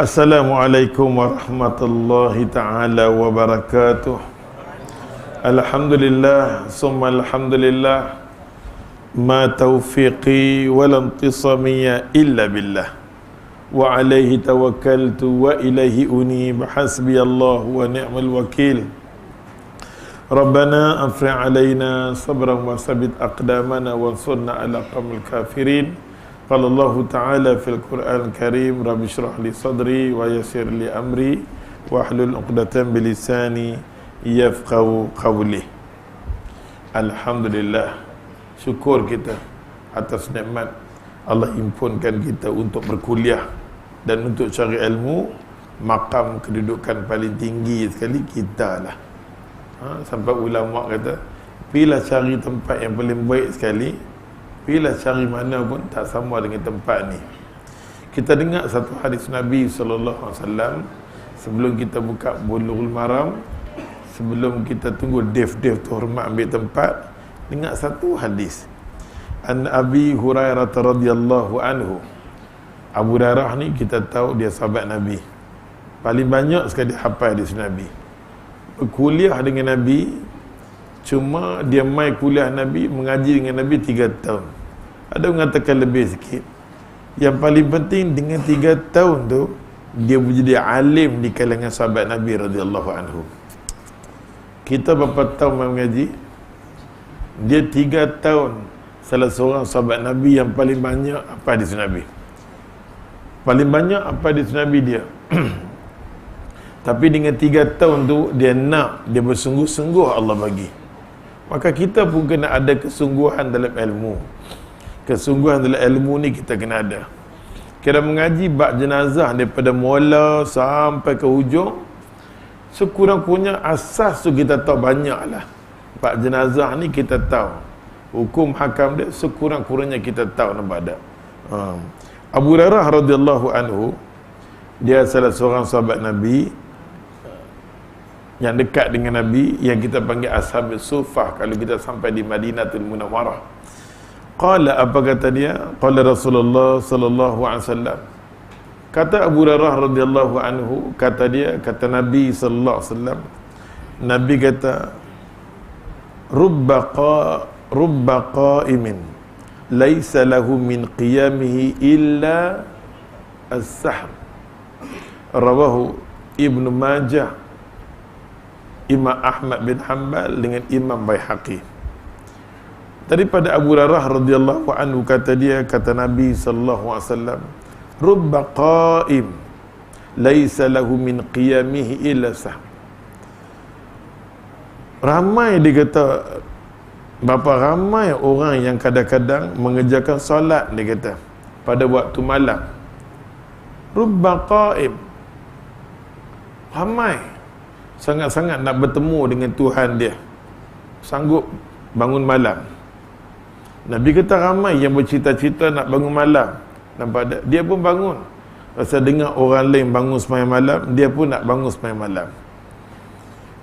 Assalamualaikum warahmatullahi ta'ala wabarakatuh. Alhamdulillah, summa alhamdulillah. Ma taufiqi walantisamiyya illa billah. Wa alaihi tawakkaltu wa ilaihi unib. Hasbiyallahu wa ni'mal wakil. Rabbana afri' alaina sabran wa sabit aqdamana wansurna ala qawmil kafirin. Qala Allah Ta'ala fil Qur'an Karim, Rabbi shrah li sadri wa yassir li amri wa hlul 'uqdatam bi lisani yafqahu qawli. Alhamdulillah, syukur kita atas nikmat Allah himpunkan kita untuk berkuliah dan untuk cari ilmu. Maqam kedudukan paling tinggi sekali kita lah. Sampai ulama kata, pilih cari tempat yang paling baik sekali, pilih cari mana pun tak sama dengan tempat ni. Kita dengar satu hadis Nabi SAW sebelum kita buka Bulughul Maram, sebelum kita tunggu dev-dev tu hormat ambil tempat. Dengar satu hadis An Abi Hurairah radhiyallahu anhu. Abu Hurairah ni kita tahu dia sahabat Nabi, paling banyak sekali hafal hadis Nabi, kuliah dengan Nabi. Cuma dia mai kuliah Nabi, mengaji dengan Nabi 3 tahun. Ada mengatakan lebih sikit. Yang paling penting dengan 3 tahun tu dia menjadi alim di kalangan sahabat Nabi radhiyallahu anhu. Kita berapa tahun mengaji? Dia 3 tahun salah seorang sahabat Nabi yang paling banyak apa hadis Nabi. Paling banyak apa hadis Nabi dia. Tapi dengan 3 tahun tu dia nak, dia bersungguh-sungguh Allah bagi. Maka kita pun kena ada kesungguhan dalam ilmu. Kesungguhan dalam ilmu ni kita kena ada. Kira mengaji bab jenazah daripada mula sampai ke hujung, sekurang-kurangnya asas tu kita tahu banyak lah. Bab jenazah ni kita tahu hukum hakam dia, sekurang-kurangnya kita tahu nampak ada. Abu Hurairah radhiyallahu anhu, dia salah seorang sahabat Nabi yang dekat dengan Nabi, yang kita panggil Ashabus Suffah kalau kita sampai di Madinatul Munawwarah. Qala, apa kata dia? Qala Rasulullah sallallahu alaihi wasallam. Kata Abu Hurairah radhiyallahu anhu, kata dia, kata Nabi sallallahu alaihi wasallam, Nabi kata, rubba qa'imin laisa lahu min qiyamihi illa as-sahm. Rawahu Ibnu Majah, Imam Ahmad bin Hanbal dengan Imam Baihaqi. Daripada Abu Hurairah radhiyallahu anhu, kata dia, kata Nabi sallallahu alaihi wasallam, rubba qa'im laisa lahu min qiyamihi illa sahm. Ramai, dia kata, berapa ramai orang yang kadang-kadang mengerjakan solat, dia kata, pada waktu malam. Rubba qa'im, ramai sangat-sangat nak bertemu dengan Tuhan dia, sanggup bangun malam. Nabi kata ramai yang bercita-cita nak bangun malam. Nampak tak? Dia pun bangun. Pasal dengar orang lain bangun sembahyang malam, dia pun nak bangun sembahyang malam.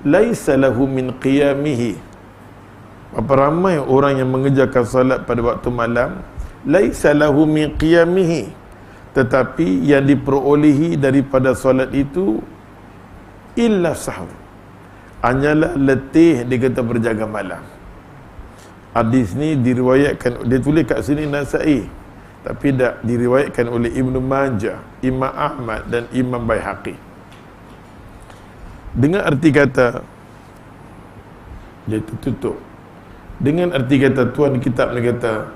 Laisa lahu min qiyamihi. Berapa ramai orang yang mengerjakan salat pada waktu malam. Laisa lahu min qiyamihi, tetapi yang diperolehi daripada solat itu illa sahur, hanyalah letih, dia kata berjaga malam. Hadis ni diriwayatkan, dia tulis kat sini Nasa'i, tapi dah diriwayatkan oleh Ibnu Majah, Imam Ahmad dan Imam Baihaqi. Dengan arti kata, dia tutup dengan arti kata, Tuan kitab ni kata,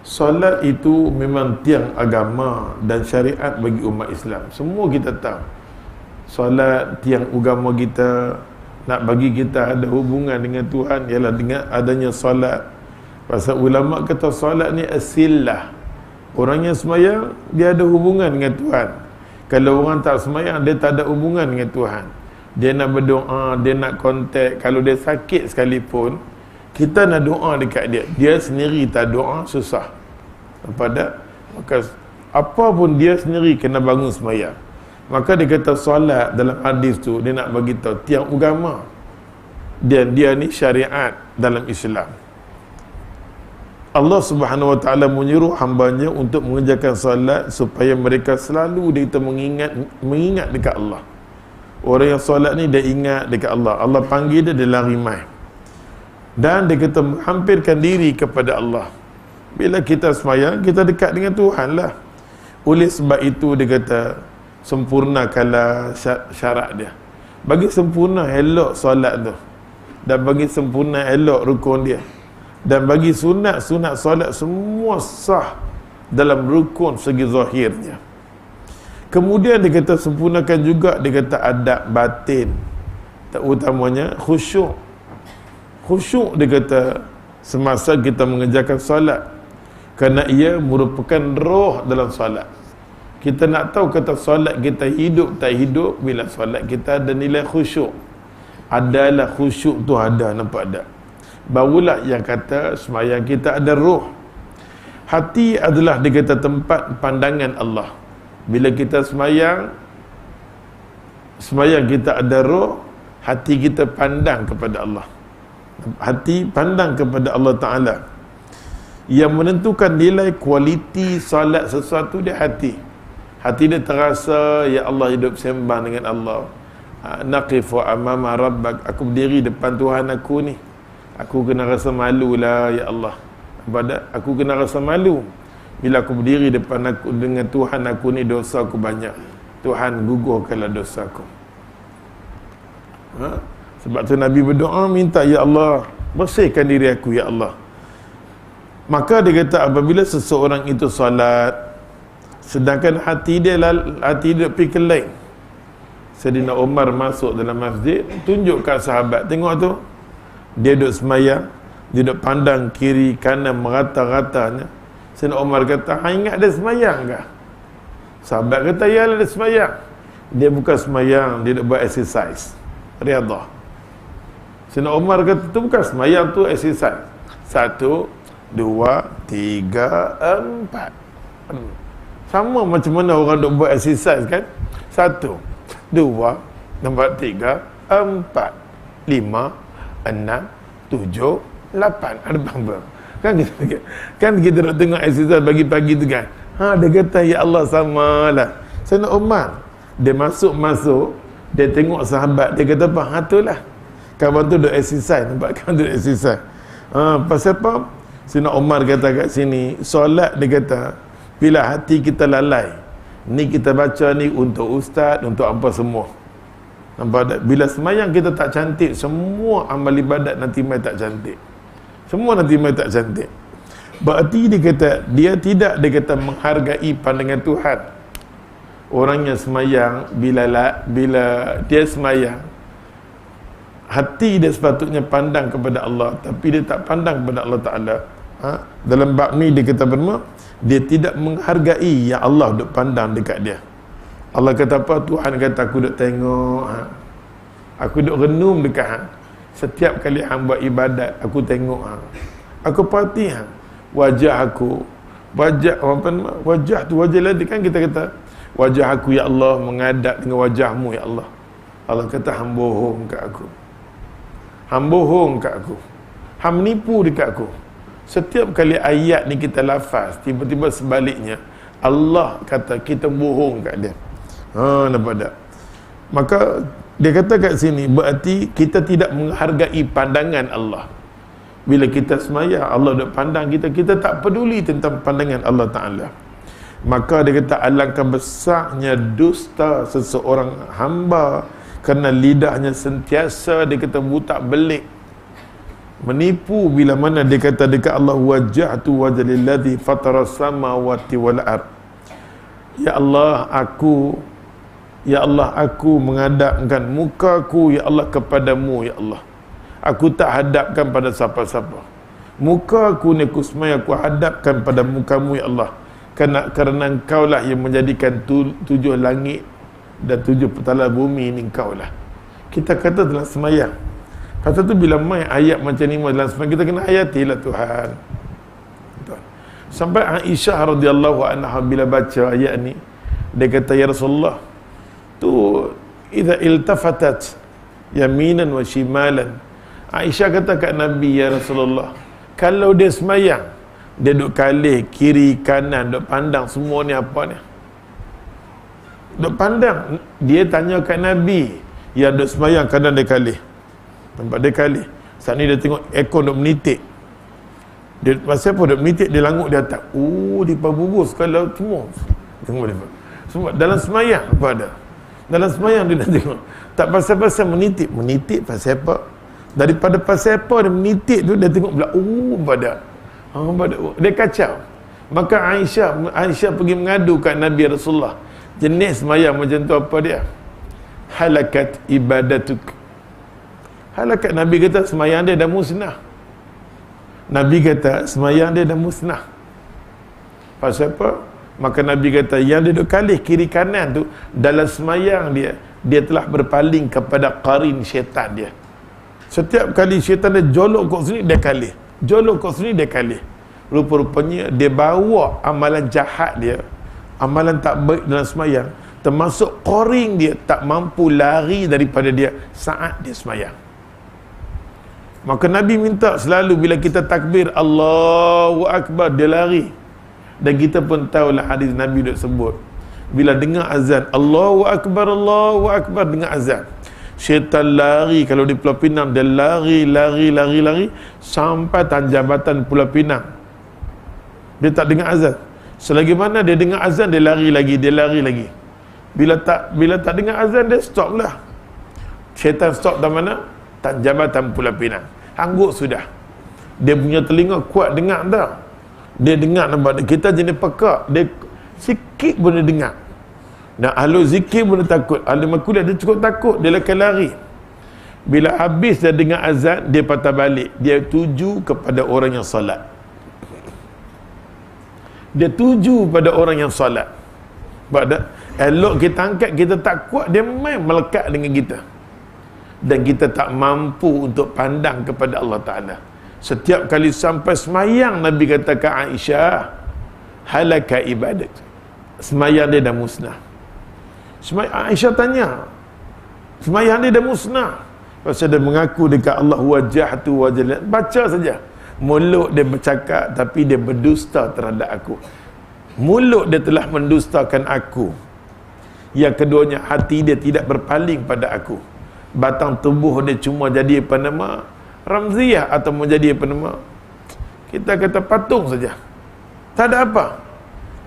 solat itu memang tiang agama dan syariat bagi umat Islam. Semua kita tahu solat tiang agama kita. Nak bagi kita ada hubungan dengan Tuhan ialah dengan adanya solat. Pasal ulama kata solat ni asillah. Orang yang sembahyang dia ada hubungan dengan Tuhan. Kalau orang tak sembahyang, dia tak ada hubungan dengan Tuhan. Dia nak berdoa, dia nak kontak. Kalau dia sakit sekalipun, kita nak doa dekat dia, dia sendiri tak doa, susah. Nampak tak? Maka apa pun dia sendiri kena bangun sembahyang. Maka dia kata solat dalam hadis tu, dia nak bagi tahu tiang agama. Dan dia ni syariat dalam Islam. Allah Subhanahu Wa Taala menyuruh hamba-Nya untuk mengerjakan solat supaya mereka selalu dia mengingat dekat Allah. Orang yang solat ni dia ingat dekat Allah. Allah panggil dia lari mai. Dan dia kata menghampirkan diri kepada Allah. Bila kita sembahyang, kita dekat dengan Tuhan lah. Oleh sebab itu dia kata sempurnakanlah syarat dia. Bagi sempurna elok solat tu. Dan bagi sempurna elok rukun dia. Dan bagi sunat solat semua sah dalam rukun segi zahirnya. Kemudian dia kata sempurnakan juga, dia kata adab batin, terutamanya khusyuk. Khusyuk dia kata semasa kita mengerjakan solat, kerana ia merupakan roh dalam solat. Kita nak tahu kata solat kita hidup tak hidup bila solat kita ada nilai khusyuk. Adalah khusyuk tu ada, nampak tak? Barulah yang kata sembahyang kita ada roh. Hati adalah dia kata tempat pandangan Allah. Bila kita sembahyang kita ada roh, hati kita pandang kepada Allah. Hati pandang kepada Allah Ta'ala. Yang menentukan nilai kualiti solat sesuatu dia hati. Hati dia terasa, ya Allah, hidup sembang dengan Allah. Naqifu amama rabbak, aku berdiri depan Tuhan aku ni. Aku kena rasa malu lah, ya Allah. Aku kena rasa malu bila aku berdiri depan aku dengan Tuhan aku ni, dosa aku banyak. Tuhan gugurkanlah dosa aku. Sebab tu Nabi berdoa minta, ya Allah, bersihkan diri aku, ya Allah. Maka dia kata apabila seseorang itu solat, sedangkan hati dia pergi ke lain. Sayyidina Umar masuk dalam masjid, tunjuk kat sahabat, tengok tu, dia duduk semayang, dia duduk pandang kiri kanan merata-ratanya. Sayyidina Umar kata, ingat dia semayang ke? Sahabat kata, ya lah dia semayang. Dia bukan semayang, dia duduk buat exercise riadah. Sayyidina Umar kata, tu bukan semayang, tu exercise. 1, 2, 3, 4. Sama macam mana orang duduk buat exercise kan? 1, 2, 3, 4, 5, 6, 7, 8. Ada berapa? Kan kita nak tengok exercise pagi-pagi tu kan. Dia kata, ya Allah, samalah. Sayyidina Umar, dia masuk, dia tengok sahabat, dia kata apa? Itulah. Kawan tu duk exercise, nampak kawan tu duk exercise. Pasal apa? Sayyidina Umar kata kat sini, solat dia kata, bila hati kita lalai, ni kita baca ni untuk ustaz, untuk apa semua. Nampak tak? Bila semayang kita tak cantik, semua amal ibadat nanti mai tak cantik. Semua nanti mai tak cantik. Berarti dia kata, dia tidak, dia kata menghargai pandangan Tuhan. Orang yang semayang, bila dia semayang, hati dia sepatutnya pandang kepada Allah, tapi dia tak pandang kepada Allah Ta'ala. Dalam bab ni dia kata berma, dia tidak menghargai yang Allah duk pandang dekat dia. Allah kata apa? Tuhan kata, aku duk tengok, aku duk renung dekat setiap kali hang buat ibadat, aku tengok, aku perhati wajah aku, wajah tu wajah lain kan. Kita kata wajah aku, ya Allah, mengadap dengan wajahmu, ya Allah. Allah kata, hang bohong kat aku, hang bohong kat aku, hang menipu dekat aku. Setiap kali ayat ni kita lafaz, tiba-tiba sebaliknya Allah kata kita bohong kat dia. Nampak tak? Maka dia kata kat sini, berarti kita tidak menghargai pandangan Allah. Bila kita semayang, Allah duk pandang kita, kita tak peduli tentang pandangan Allah Ta'ala. Maka dia kata, alangkah besarnya dusta seseorang hamba kerana lidahnya sentiasa dia kata butak belik, menipu bila mana dia kata dekat Allah, wajjahtu wajhalilladzi fataras samawati wal ard. Ya Allah, aku menghadapkan mukaku, ya Allah, kepadamu, ya Allah. Aku tak hadapkan pada siapa-siapa. Muka aku ni aku semai aku hadapkan pada mukamu, ya Allah. Kerana engkau lah yang menjadikan 7 langit dan 7 petala bumi ni, engkau lah. Kita kata dalam semayang. Kata tu bila main ayat macam ni dalam semayang, kita kena hayatilah Tuhan. Sampai Aisyah radhiyallahu anha bila baca ayat ni, dia kata, ya Rasulullah, tu idza iltafatat yaminan wa shimalan. Aisyah kata kat Nabi, ya Rasulullah, kalau dia semayang, Dia duk kalih kiri kanan, duk pandang semua ni apa ni. Duk pandang. Dia tanya kat Nabi yang duk semayang kadang dia kalih. Nampak dia kalih. Saat ni dia tengok ekor duk menitik. Dia pasal apa duk menitik, dia langut di atas. Oh, di pabugus kalau semua. Tengok dia. Semua dalam semayang apa ada? Dalam semayang dia dah tengok. Tak pasal-pasal menitik. Menitik pasal apa? Daripada pasal apa dia menitik tu, dia tengok pula. Oh, badak. Dia kacau. Maka Aisyah pergi mengadu kat Nabi Rasulullah. Jenis semayang macam tu apa dia? Halakat ibadatuk. Halakat. Nabi kata semayang dia dah musnah. Nabi kata semayang dia dah musnah. Pasal apa? Maka Nabi kata yang dia duk kalih kiri kanan tu, dalam semayang dia telah berpaling kepada qarin syaitan dia. Setiap kali syaitan dia jolok kat sini, dia kalih. Jolok kat sini, dia kalih. Rupa-rupanya dia bawa amalan jahat dia, amalan tak baik dalam semayang, termasuk qarin dia tak mampu lari daripada dia saat dia semayang. Maka Nabi minta selalu bila kita takbir Allahu Akbar, dia lari. Dan kita pun tahulah hadis Nabi duk sebut, bila dengar azan Allahu Akbar dengar azan, syaitan lari. Kalau di Pulau Pinang, dia lari sampai Tanjabatan Pulau Pinang. Dia tak dengar azan. Selagi mana dia dengar azan, dia lari lagi. Bila tak dengar azan, dia stop lah. Syaitan stop di mana? Tanjabatan Pulau Pinang. Hanggut sudah. Dia punya telinga kuat dengar dah. Dia dengar nampak. Kita jenis pekak, dia sikit pun dia dengar. Dan ahlu zikir pun dia takut. Ahlu makuliah dia cukup takut, dia akan lari. Bila habis dia dengar azan, dia patah balik. Dia tuju kepada orang yang salat. Dia tuju pada orang yang salat. Sebab elok kita angkat, kita tak kuat, dia main melekat dengan kita. Dan kita tak mampu untuk pandang kepada Allah Ta'ala. Setiap kali sampai semayang, Nabi kata ke Aisyah, halaka ibadat. Semayang dia dah musnah. Aisyah tanya, semayang dia dah musnah. Pasal dia mengaku dekat Allah, wajahtu wajah. Baca saja. Mulut dia bercakap, tapi dia berdusta terhadap aku. Mulut dia telah mendustakan aku. Yang keduanya, hati dia tidak berpaling pada aku. Batang tubuh dia cuma jadi apa nama? Ramziah, atau menjadi apa nama? Kita kata patung saja. Tak ada apa.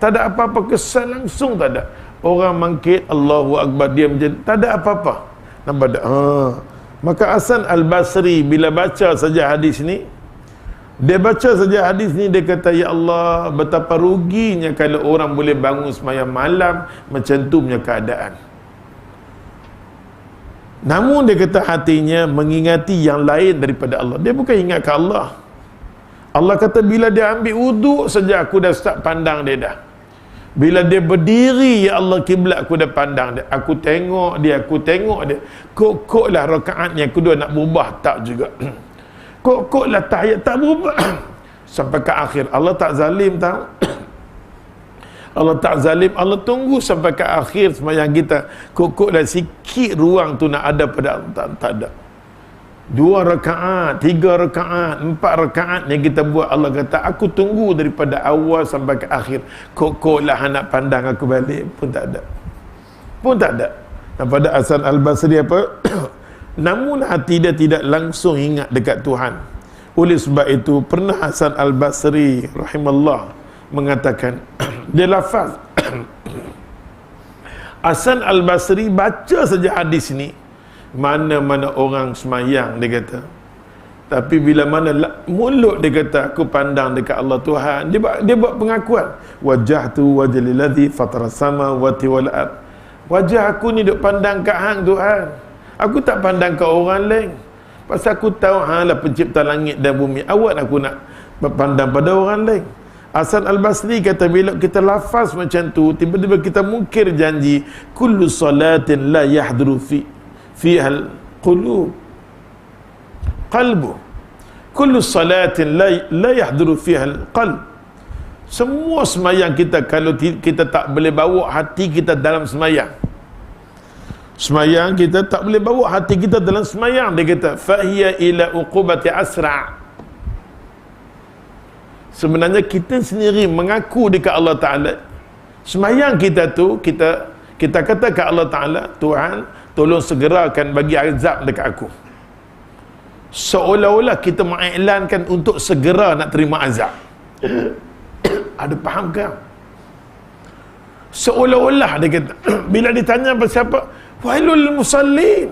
Tak ada apa-apa kesan langsung, tak ada. Orang mangkit Allahu Akbar, dia menjadi, tak ada apa-apa. Nampak tak? Maka Hasan Al-Basri bila baca saja hadis ni, dia baca saja hadis ni, dia kata, ya Allah, betapa ruginya kalau orang boleh bangun sembahyang malam macam tu punya keadaan. Namun dia kata hatinya mengingati yang lain daripada Allah. Dia bukan ingat ke Allah. Allah kata bila dia ambil wuduk saja, aku dah start pandang dia dah. Bila dia berdiri, ya Allah, kiblat aku dah pandang dia. Aku tengok dia. Kok lah rakaat yang kedua nak berubah, tak juga. Kok lah tahiyat tak berubah. Sampai ke akhir. Allah tak zalim tahu. Allah tak zalim. Allah tunggu sampai ke akhir sembahyang kita. Kok lah sikit ruang tu nak ada pada Allah. Tak ada. 2 rakaat, 3 rakaat, 4 rakaat yang kita buat, Allah kata aku tunggu daripada awal sampai ke akhir. Kok lah nak pandang aku balik, pun tak ada. Dan pada Hasan Al-Basri apa? Namun hati dia tidak langsung ingat dekat Tuhan. Oleh sebab itu pernah Hasan Al-Basri rahimallah mengatakan, dia lafaz Hasan Al-Basri baca saja hadis ni, mana-mana orang semayang, dia kata, tapi bila mana mulut dia kata aku pandang dekat Allah Tuhan, dia buat pengakuan, wajahtu wajhil ladzi fatara samawati wal ard. Wajah aku ni duk pandang kat hang Tuhan. Aku tak pandang ke orang lain. Pasal aku tahu hang lah pencipta langit dan bumi. Awak aku nak berpandang pada orang lain. Hasan Al-Basri kata bila kita lafaz macam tu, tiba-tiba kita mungkir janji, kullu salatin la yahduru fiha al-qulub qalbu. Kullu salatin la yahduru fiha al-qalb. Semua semayang kita, kalau kita tak boleh bawa hati kita dalam semayang, semayang kita tak boleh bawa hati kita dalam semayang, dia kata fahiya ila uqubati asra'. Sebenarnya kita sendiri mengaku dekat Allah Ta'ala. Semayang kita tu, kita kata ke Allah Ta'ala, Tuhan, tolong segerakan bagi azab dekat aku. Seolah-olah kita mengiklankan untuk segera nak terima azab. Ada faham ke? Seolah-olah dia kata, bila ditanya pasal apa, wailul musallin.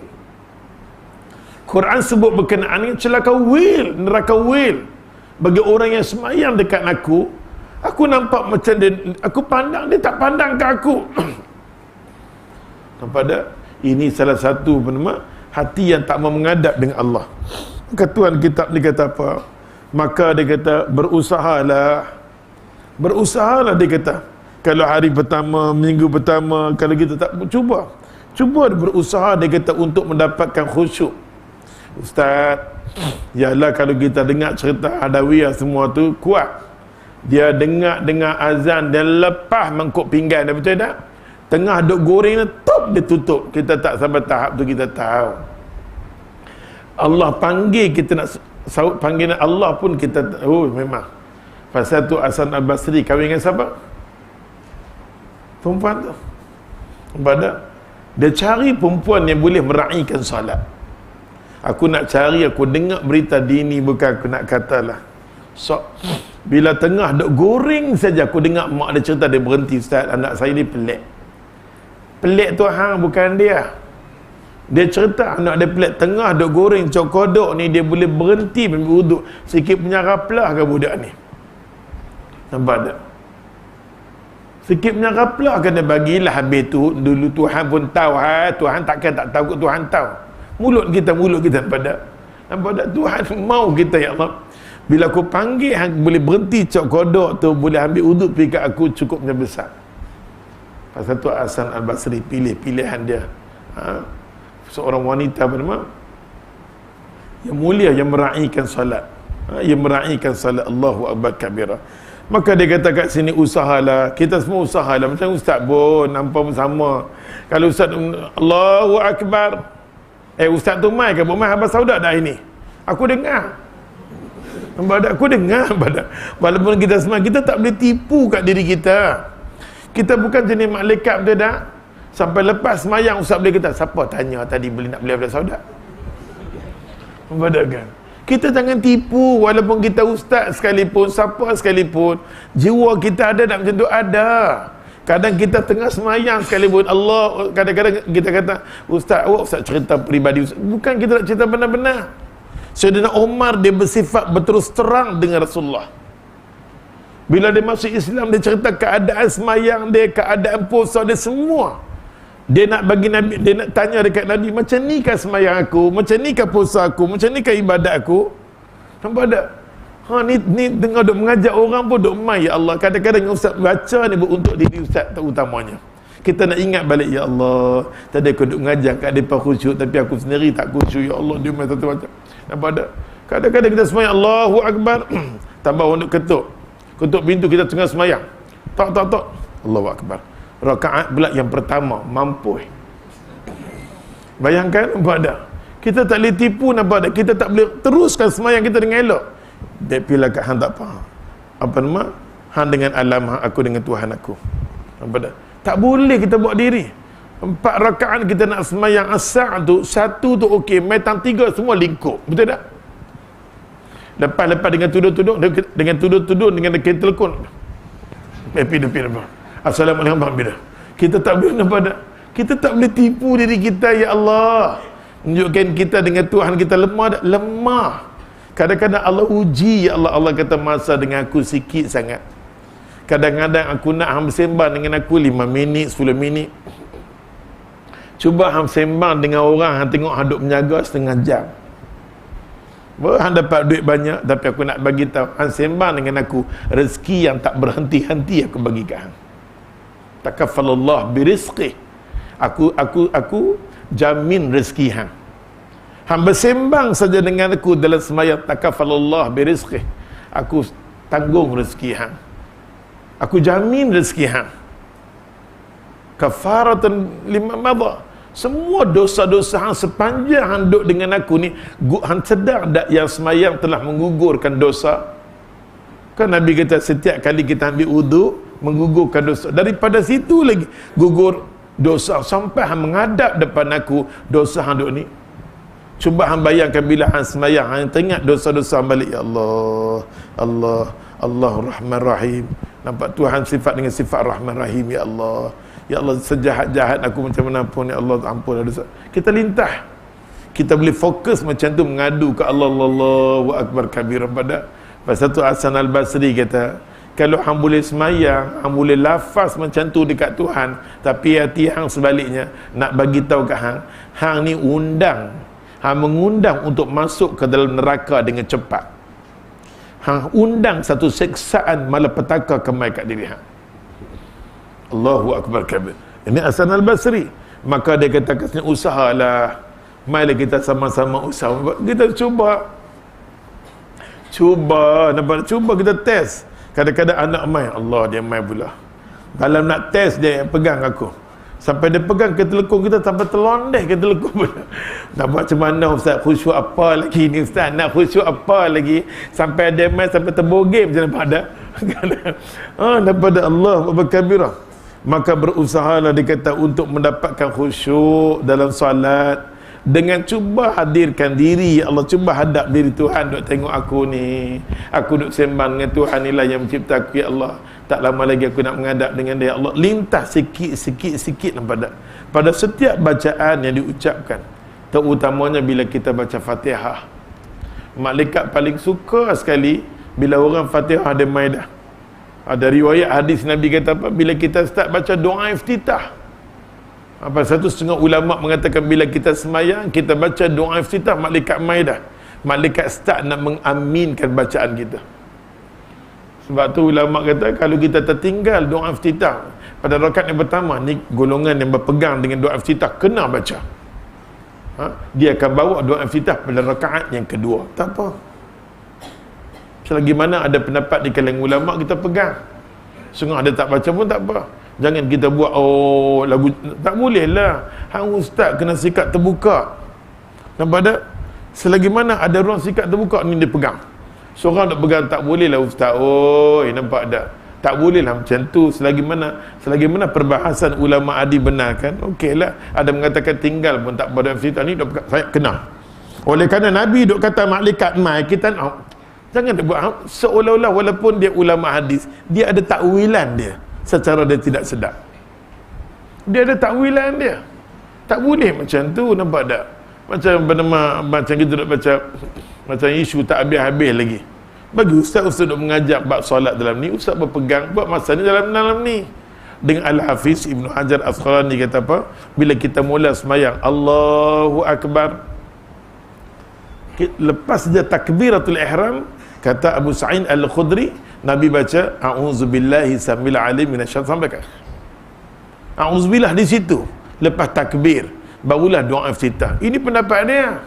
Quran sebut berkenaan dengan celaka wil, neraka wil bagi orang yang semayang dekat aku. Aku nampak macam dia, aku pandang, dia tak pandang ke aku. Nampak tak? Ini salah satu hati yang tak mau menghadap dengan Allah. Maka Tuhan kitab dia kata apa? Maka dia kata berusahalah dia kata. Kalau hari pertama, minggu pertama, kalau kita tak cuba berusaha dia kata untuk mendapatkan khusyuk. Ustaz, yalah kalau kita dengar cerita Adawiyah semua tu kuat. Dia dengar azan dia lepas mangkuk pinggan dia, betul tak? Tengah duk goreng dia tutup. Kita tak sampai tahap tu kita tahu. Allah panggil kita nak saut panggilan Allah pun kita memang. Pasal tu Hasan Al-Basri kahwin dengan siapa? Perempuan tu. Pada dia cari perempuan yang boleh meraihkan solat. Aku nak cari, aku dengar berita dini, bukan aku nak katalah. So, bila tengah duk goreng saja aku dengar mak dia cerita, dia berhenti, Ustaz, anak saya ni pelik. Pelik tu bukan dia. Dia cerita anak dia pelik, tengah duk goreng cokodok ni dia boleh berhenti ambil wuduk. Sikit punya raplah ke budak ni. Nampak tak? Sikit punya raplah kena bagilah habis tu. Dulu Tuhan pun tahu, Tuhan takkan tak tahu, Tuhan tahu. Mulut kita nampak tak? Tuhan mau kita, ya Allah. Bila aku panggil boleh berhenti cok kodok tu, boleh ambil uduk pergi kat aku, cukupnya besar. Pasal tu Hasan Al-Basri pilih pilihan dia. Seorang wanita bernama yang mulia, yang meraihkan solat. Yang meraihkan solat. Allahu Akbar kabira. Maka dia kata kat sini, usahalah. Kita semua usahalah. Macam Ustaz pun nampak sama. Kalau Ustaz Allahu Akbar, Ustaz tu mai ke buat mai Abang Saudak dah ini. Aku dengar. Aku dengar. Walaupun kita semua, kita tak boleh tipu kat diri kita. Kita bukan jenis malaikat, betul tak? Sampai lepas semayang Ustaz boleh kata, siapa tanya tadi nak beli Abang Saudak? Kan? Kita jangan tipu. Walaupun kita ustaz sekalipun, siapa sekalipun, jiwa kita ada tak macam tu? Ada. Kadang kita tengah semayang sekalipun, Allah, kadang-kadang kita kata, Ustaz cerita peribadi Ustaz. Bukan kita nak cerita benar-benar. Sayyidina Umar dia bersifat berterus terang dengan Rasulullah. Bila dia masuk Islam, dia cerita keadaan semayang dia, keadaan puasa dia semua. Dia nak bagi Nabi, dia nak tanya dekat Nabi, macam ni kah semayang aku, macam ni kah puasa aku, macam ni kah ibadat aku. Nampak tak? Ni dengar duk mengajak orang pun duk mai, ya Allah. Kadang-kadang Ustaz baca ni untuk diri Ustaz terutamanya. Kita nak ingat balik, ya Allah, tadi aku duk mengajar kat depan khusyuk, tapi aku sendiri tak khusyuk, ya Allah, dia macam macam. Nampak tak? Kadang-kadang kita semayang Allahu Akbar, tambah orang duk ketuk pintu, kita tengah semayang, tak Allahu Akbar, rakaat pula yang pertama mampu. Bayangkan, nampak tak? Kita tak boleh tipu, nampak tak? Kita tak boleh teruskan semayang kita dengan elok. Dia pilih kat hang tak faham. Apa nama? Hang dengan alam, aku dengan Tuhan aku. Nampak tak? Tak boleh kita buat diri. 4 rakaat kita nak semayang asar tu, 1 tu okey, metang 3 semua lingkup. Betul tak? Lepas dengan tuduh-tuduh, dengan telefon. Depan. Assalamualaikum warahmatullahi wabarakatuh. Kita tak boleh, nampak tak? Kita tak boleh tipu diri kita, ya Allah. Tunjukkan kita dengan Tuhan kita lemah. Kadang-kadang Allah uji, ya Allah. Allah kata, masa dengan aku sikit sangat. Kadang-kadang aku nak hang bersembang dengan aku 5 minit, 10 minit. Cuba hang sembang dengan orang, hang tengok hang duk menjaga setengah jam. Hang dapat duit banyak, tapi aku nak bagi tahu, hang sembang dengan aku, rezeki yang tak berhenti-henti aku bagi kat hang. Takaffalallah birizqih. Aku jamin rezeki hang. Hang bersembang saja dengan aku dalam sembahyang, takaffalallah birizqih. Aku tanggung rezeki hang. Aku jamin rezeki hang. Kafaratan lima madha. Semua dosa-dosa hang sepanjang hang duduk dengan aku ni, hang sedar tak yang semayang telah menggugurkan dosa? Kan Nabi kata setiap kali kita ambil wuduk menggugurkan dosa. Daripada situ lagi gugur dosa sampai hang menghadap depan aku, dosa hang duk ni. Cuba hang bayangkan bila hang sembahyang, hang teringat dosa-dosa hang balik. Ya Allah, Allah Rahman Rahim. Nampak Tuhan sifat dengan sifat Rahman Rahim. Ya Allah, ya Allah, sejahat-jahat aku macam mana pun, ya Allah ampun dosa. Kita lintah. Kita boleh fokus macam tu mengadu ke Allah. Allahu Akbar kabir. Pada pasal tu Hasan Al-Basri kata, kalau hang boleh semayang, hang boleh lafaz macam tu dekat Tuhan, tapi hati hang sebaliknya nak bagi tahu kat hang ni hang mengundang untuk masuk ke dalam neraka dengan cepat. Hang undang satu siksaan malapetaka kemai kat diri hang. Allahu Akbar kabir. Ini Hasan Al-Basri. Maka dia kata kasnya usahalah. Mari kita sama-sama usaha. Kita cuba kita test. Kadang-kadang anak main, Allah dia main pula. Dalam nak test dia pegang aku. Sampai dia pegang ke telekung kita sampai terlondeh ke telekung pula. Nak buat macam mana Ustaz? Khusyuk apa lagi ni Ustaz? Nak khusyuk apa lagi? Sampai dia main sampai terbogeh macam mana pada. Daripada Allah kabirah. Maka berusahalah dikata untuk mendapatkan khusyuk dalam solat. Dengan cuba hadirkan diri, ya Allah, cuba hadap diri Tuhan, duk tengok aku ni, aku duk sembang dengan Tuhan ni lah yang mencipta aku, ya Allah. Tak lama lagi aku nak menghadap dengan dia, ya Allah. Lintas sikit pada setiap bacaan yang diucapkan, terutamanya bila kita baca Fatihah. Malaikat paling suka sekali bila orang Fatihah ada maidah. Ada riwayat hadis Nabi kata apa? Bila kita start baca doa iftitah, apa satu setengah ulama mengatakan bila kita semayang, kita baca doa iftitah, malaikat maidah. Malaikat start nak mengaminkan bacaan kita. Sebab tu ulama kata kalau kita tertinggal doa iftitah pada rakaat yang pertama, ni golongan yang berpegang dengan doa iftitah kena baca. Dia akan bawa doa iftitah pada rakaat yang kedua. Tak apa. Selagi mana ada pendapat di kalangan ulama, kita pegang. Setengah ada tak baca pun tak apa. Jangan kita buat lagu, tak boleh lah. Hang ustaz kena sikap terbuka. Nampak tak? Selagi mana ada ruang sikap terbuka ni dia pegang. Seorang nak pegang tak boleh lah ustaz. Nampak tak? Tak boleh lah macam tu. Selagi mana perbahasan ulama adi benarkan, okey lah. Ada mengatakan tinggal pun tak pada cerita ni, saya kena. Oleh kerana Nabi duk kata malaikat mai, kita jangan buat seolah-olah walaupun dia ulama hadis, dia ada takwilan dia. Secara dia tidak sedap, dia ada takwilan dia. Tak boleh macam tu, nampak tak? Macam kita nak baca macam isu tak habis-habis lagi. Bagi ustaz duk mengajak bab solat dalam ni, ustaz berpegang buat masa ni dalam ni. Dengan Al-Hafiz Ibn Hajar Asqalani kata apa? Bila kita mula semayang Allahu Akbar, lepas saja takbiratul ihram, kata Abu Sa'id Al-Khudri, Nabi baca a'udzubillahi samil alim minasyaitanir sampai ke a'udzubillah di situ. Lepas takbir barulah doa iftitah. Ini pendapat dia.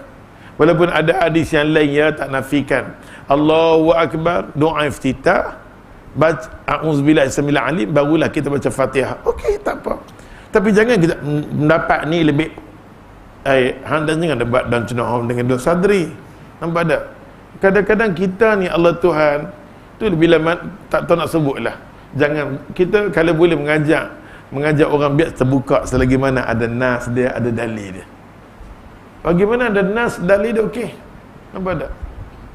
Walaupun ada hadis yang lain ya tak nafikan. Allahu Akbar, doa iftitah, baca a'udzubillahi samil alim, barulah kita baca Fatihah. Okey, tak apa. Tapi jangan kita mendapat ni lebih hang jangan debat dan cenderung dengan dosa sadri. Nampak tak? Kadang-kadang kita ni Allah Tuhan tu bila tak tahu nak sebut lah. Jangan, kita kalau boleh mengajak orang biar terbuka selagi mana ada nas dia, ada dalil dia. Bagaimana ada nas, dalil dia, okey. Nampak tak?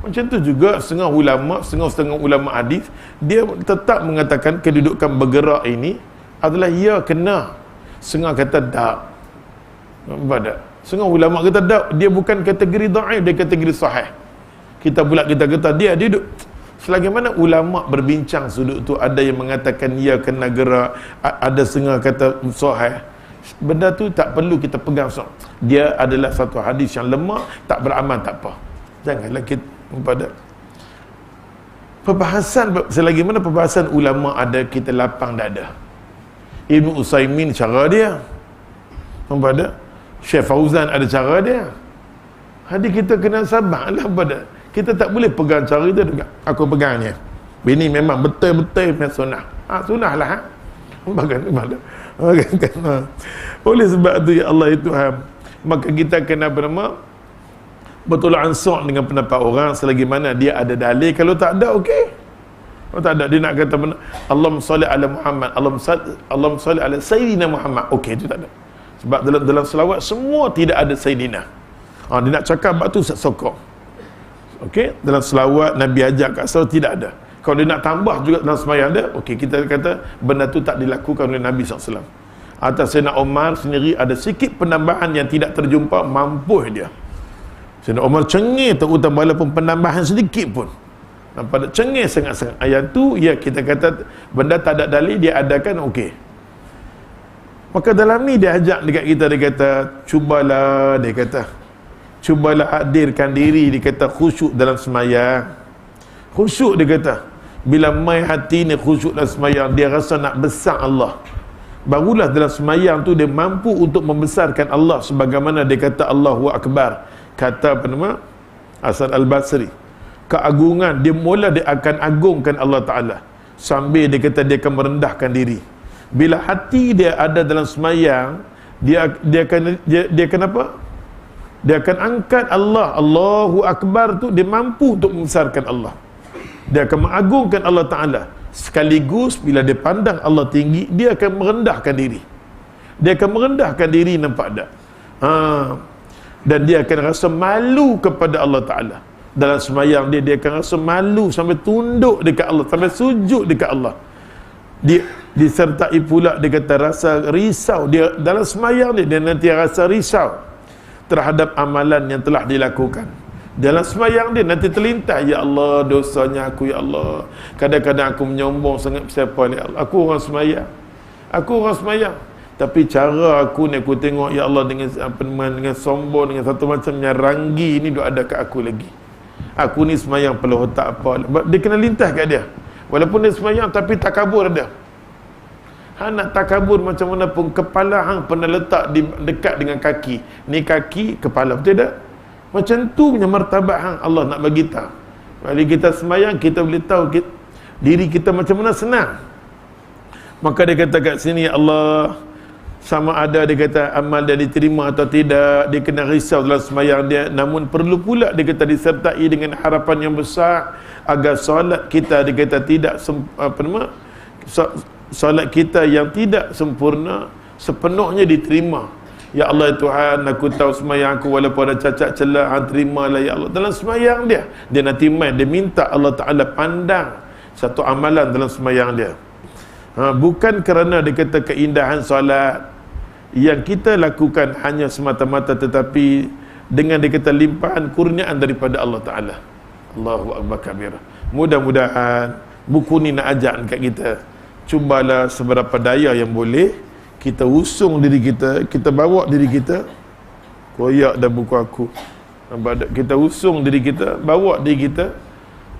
Macam tu juga setengah ulama hadis, dia tetap mengatakan kedudukan bergerak ini adalah ya kena. Setengah kata tak. Nampak tak? Setengah ulama kata tak, dia bukan kategori dhaif, dia kategori sahih. Kita pula kita kata dia duduk. Selagi mana ulama berbincang sudut tu, ada yang mengatakan ia kena gerak, ada setengah kata sahih. Benda tu tak perlu kita pegang. Dia adalah satu hadis yang lemah, tak beramal, tak apa. Janganlah kita pada perbahasan. Selagi mana perbahasan ulama ada, kita lapang dada. Ibn Utsaimin cara dia, pada Syekh Fauzan ada cara dia. Hadis kita kena sabarlah pada. Kita tak boleh pegang cara itu juga. Aku pegang ni. Ini memang betul-betul punya sunnah. Sunnah lah. Bagaimana? Oleh sebab tu ya Allah itu maka kita kena betul ansur dengan pendapat orang selagi mana dia ada dalil. Kalau tak ada, okey. Oh, tak ada. Dia nak kata benar, Allahumma salli ala Muhammad, Allahumma salli ala Sayyidina Muhammad. Okey, itu tak ada. Sebab dalam selawat semua tidak ada Sayyidina. Dia nak cakap bab tu sokong. Okey, dalam selawat Nabi ajak kat asal tidak ada. Kalau dia nak tambah juga dalam sembahyang dia, okey, kita kata benda tu tak dilakukan oleh Nabi SAW. Atas Sayyidina Umar sendiri ada sikit penambahan yang tidak terjumpa, mampu dia. Sayyidina Umar cengih terutama walaupun penambahan sedikit pun. Nampak cengih sangat-sangat. Ayat tu, ya kita kata benda tak ada dalil, dia adakan, okey. Maka dalam ni dia ajak dekat kita, dia kata, cubalah, dia kata, cubalah hadirkan diri, dia kata khusyuk dalam semayang. Khusyuk, dia kata, bila mai hati ni khusyuk dalam semayang, dia rasa nak besar Allah. Barulah dalam semayang tu dia mampu untuk membesarkan Allah, sebagaimana dia kata Allahu Akbar. Kata apa nama? Hasan Al-Basri, keagungan dia mula dia akan agungkan Allah Ta'ala, sambil dia kata dia akan merendahkan diri. Bila hati dia ada dalam semayang, dia akan apa? Dia akan angkat Allah. Allahu Akbar tu dia mampu untuk membesarkan Allah, dia akan mengagungkan Allah Ta'ala. Sekaligus bila dia pandang Allah tinggi, dia akan merendahkan diri. Dia akan merendahkan diri, nampak tak? Dan dia akan rasa malu kepada Allah Ta'ala. Dalam semayang dia akan rasa malu sampai tunduk dekat Allah, sampai sujud dekat Allah. Dia disertai pula dia kata rasa risau. Dia dalam semayang dia nanti rasa risau terhadap amalan yang telah dilakukan. Dalam semayang dia nanti terlintas, ya Allah, dosanya aku, ya Allah. Kadang-kadang aku menyombong sangat, siapa ni Allah? Aku orang semayang. Aku orang semayang. Tapi cara aku ni aku tengok, ya Allah, dengan dengan sombong, dengan satu macamnya ranggi ni duk ada kat aku lagi. Aku ni semayang peluh tak apa. Dia kena lintas kat dia. Walaupun dia semayang tapi takabur ada. Nak takabur macam mana pun, kepala hang pernah letak dekat dengan kaki. Ni kaki, kepala, betul tak? Macam tu punya martabat hang Allah nak bagi tahu. Bila kita semayang, kita boleh tahu diri kita macam mana senang. Maka dia kata kat sini, ya Allah, sama ada dia kata amal dia diterima atau tidak, dia kena risau dalam semayang dia. Namun perlu pula dia kata disertai dengan harapan yang besar agar solat kita, dia kata tidak solat kita yang tidak sempurna sepenuhnya diterima. Ya Allah Tuhan, aku tahu semayang aku walaupun ada cacat celah, terimalah ya Allah. Dalam semayang dia nanti dia minta Allah Ta'ala pandang satu amalan dalam semayang dia. Bukan kerana dia kata keindahan solat yang kita lakukan hanya semata-mata, tetapi dengan dia kata limpahan kurniaan daripada Allah Ta'ala. Allahu Akbar kabira. Mudah-mudahan buku ni nak ajak dekat kita, cubalah seberapa daya yang boleh kita usung diri kita, kita bawa diri kita, koyak dah buku aku, kita usung diri kita, bawa diri kita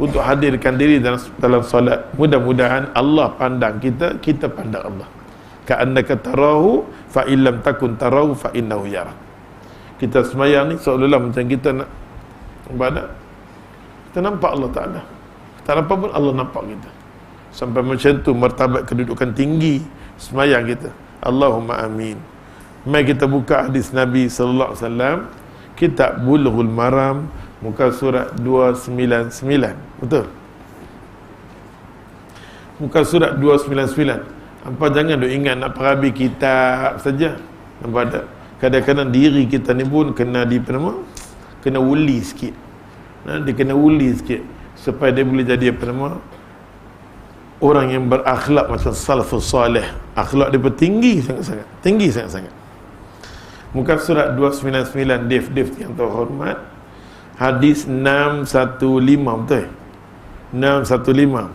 untuk hadirkan diri dalam solat. Mudah-mudahan Allah pandang kita, kita pandang Allah. Ka'annaka tarahu fa illam takun tarahu fa innahu yarak. Kita semayang ni seolah-olah macam kita nak ibadat, kita nampak Allah Ta'ala. Tak nampak pun Allah nampak kita. Sampai macam tu martabat kedudukan tinggi semayang kita. Allahumma amin. Mari kita buka hadis Nabi sallallahu alaihi wasallam, kitab Bulughul Maram, muka surat 299. Betul? Muka surat 299. Hampa jangan duk ingat nak perabi kitab saja. Nampak tak? Kadang-kadang diri kita ni pun kena kena uli sikit. Dia kena uli sikit supaya dia boleh jadi orang yang berakhlak macam salafus salih. Akhlak dia tinggi sangat-sangat. Tinggi sangat-sangat. Muka surat 299, Dev yang terhormat. Hadis 615, betul? 615.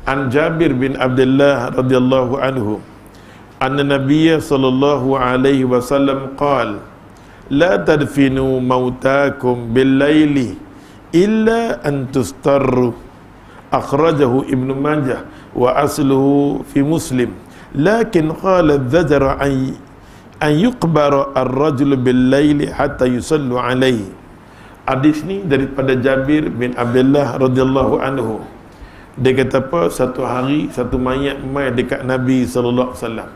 An Jabir bin Abdullah radhiyallahu anhu, anna Nabiyya sallallahu alaihi wasallam qala, la tadfinu mautakum bil laili illa an tustarru. Akhrajahu Ibnu Majah wa asluhu fi Muslim. Lakin qala dzajara an yuqbara ar-rajul bil laili hatta yusallu alaihi. Hadis ni daripada Jabir bin Abdullah radhiyallahu anhu. Dia kata apa? Satu hari satu mayat mai dekat Nabi sallallahu alaihi wasallam.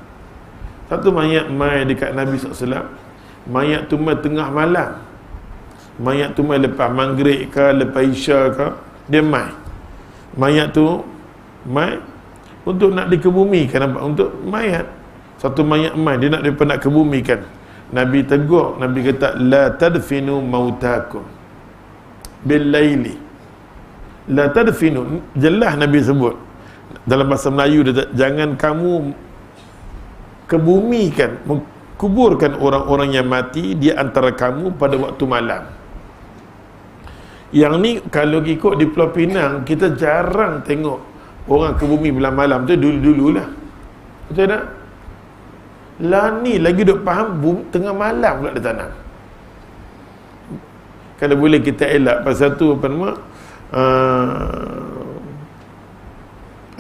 Satu mayat mai dekat Nabi sallallahu alaihi wasallam. Mayat tu mai tengah malam. Mayat tu mai lepas maghrib ke lepas isya ke, dia mai. Mayat tu mai untuk nak dikebumikan. Nampak? Untuk mayat, satu mayat mai dia nak kebumikan. Nabi tegur, Nabi kata la tadfinu mautakum bil laili. La tadfinu, jelas Nabi sebut dalam bahasa Melayu dia, jangan kamu kebumikan, kuburkan orang-orang yang mati di antara kamu pada waktu malam. Yang ni kalau ikut di Pulau Pinang, kita jarang tengok orang kebumi bila malam tu, dulu-dululah. Betul tak? Lah ni lagi duk faham tengah malam pula dia tanam. Kalau boleh kita elak pasal tu apa nama,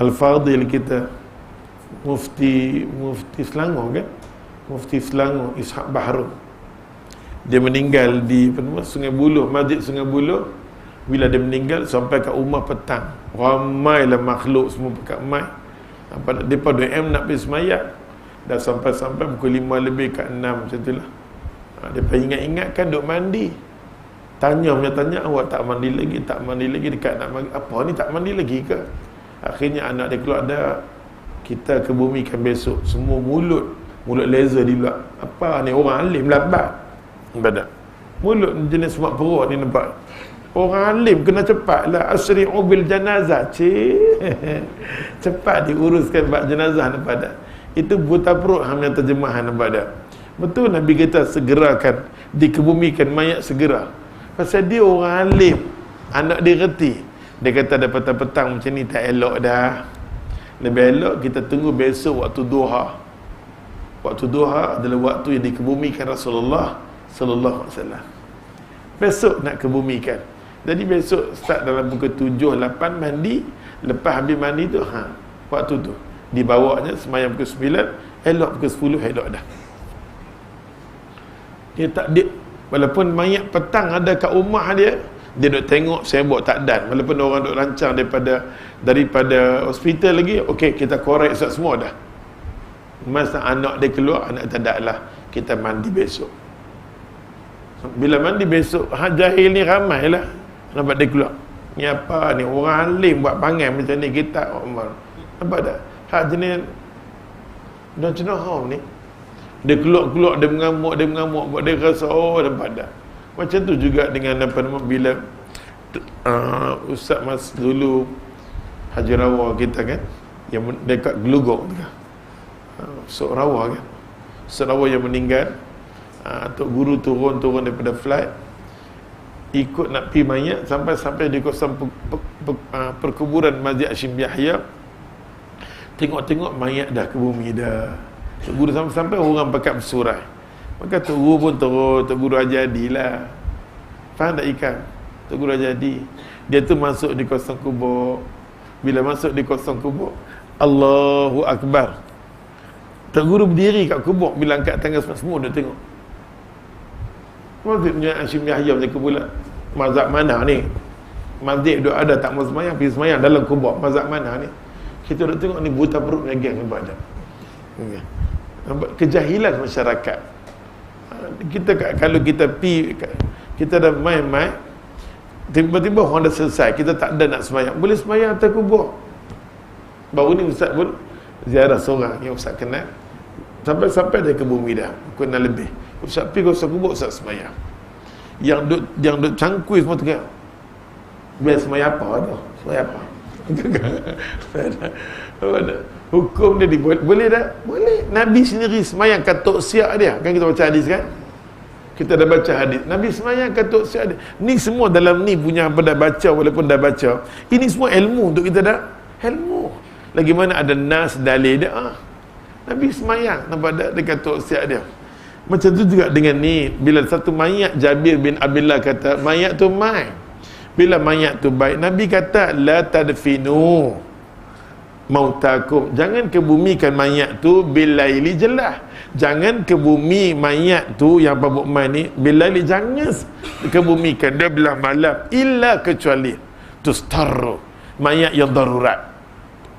Al-Fadhil kita, Mufti Selangor kan, Mufti Selangor Ishaq Bahrul, dia meninggal di apa nama, Sungai Buloh, Masjid Sungai Buloh. Bila dia meninggal sampai kat rumah petang, ramailah makhluk semua pekat mai. Apa depa 2am nak pergi sembahyang. Dah sampai pukul 5 lebih kat 6 macam itulah. Depa ingat-ingatkan duk mandi. Tanya, awak tak mandi lagi dekat nak mandi. Apa ni tak mandi lagi ke? Akhirnya anak dia keluar, dah kita kebumikan besok. Semua mulut laser di luar. Apa ni, orang alim lambat ibadat. Mulut jenis semak perut ni nampak. Orang alim kena cepat lah. Asri'u bil janazah. Cepat diuruskan bab jenazah nampak. Itu buta perut hamnya terjemahan nampak. Betul Nabi kita segerakan dikebumikan mayat segera. Pasal dia orang alim, anak dia reti. Dia kata dah petang-petang macam ni tak elok dah. Lebih elok kita tunggu besok waktu duha. Waktu duha adalah waktu yang dikebumikan Rasulullah sallallahu alaihi wasallam. Besok nak kebumikan. Jadi besok start dalam pukul 7-8 mandi. Lepas habis mandi tu, waktu tu dibawanya semayang pukul 9, elok pukul 10 elok dah. Dia tak dia, walaupun mayat petang ada kat rumah dia duk tengok sibuk tak dan. Walaupun orang duk rancang daripada hospital lagi, okey kita korek semua dah. Masa anak dia keluar, anak tak ada lah, kita mandi besok. Bila mandi besok, jahil ni ramai lah. Nampak dia keluar, ni apa ni, orang alim buat panggil macam ni, kita Umar. Nampak tak? Hak jenis dan cenahom ni, dia keluar dia mengamuk, buat dia rasa, nampak tak? Macam tu juga dengan apa nama, bila Ustaz Mas dulu Haji Rawa kita kan, yang dekat Gelugok tu kan, Sok Rawa kan, Sok Rawa yang meninggal. Tok guru turun daripada flight, ikut nak pergi mayat, sampai di kawasan perkuburan Masjid Hashim Yahya. Tengok mayat dah ke bumi dah. Tok guru sampai orang pakat bersurai. Maka tok guru pun turun, tok guru Ajadi lah. Faham tak ikan? Tok guru Ajadi, dia tu masuk di kawasan kubur. Bila masuk di kawasan kubur, Allahu Akbar, tok guru berdiri kat kubur. Bila angkat tangan semua dia tengok. Masjidnya Hashim Yahya macam pula. Mazhab mana ni? Masjid duk ada tak mau semayang, pergi semayang dalam kubur. Mazhab mana ni? Kita duk tengok ni buta perut megang ibadat. Kejahilan masyarakat. Kita kalau kita pi, kita dah main-main, tiba-tiba orang dah selesai, kita tak ada nak semayang, boleh semayang atas kubur. Baru ni Ustaz pun ziarah seorang yang Ustaz kenal, sampai dia ke bumi dah pukul 6 lebih. Ustaz pergi ke kubur, Ustaz semayang. Yang duk cangkui semua tengok. Biar semayang apa tu? Semayang apa? Hukum dia dibuat. Boleh tak? Boleh. Nabi sendiri semayang katuk siap dia. Kan kita baca hadis kan? Kita dah baca hadis. Nabi semayang katuk siap dia. Ni semua dalam ni punya apa dah baca, walaupun dah baca. Ini semua ilmu untuk kita dah. Ilmu. Lagi mana ada nas dalil dia. Nabi semayang. Nampak tak? Dia katuk siap dia. Macam tu juga dengan ni. Bila satu mayat, Jabir bin Abdullah kata, mayat tu mai. Bila mayat tu baik, Nabi kata, la tadfinu mautakum. Jangan kebumikan mayat tu bilaili, jelas. Jangan kebumi mayat tu yang apa buat mai ni bilaili, jangan kebumikan dia belah malam, illa kecuali tustarru, mayat yang darurat,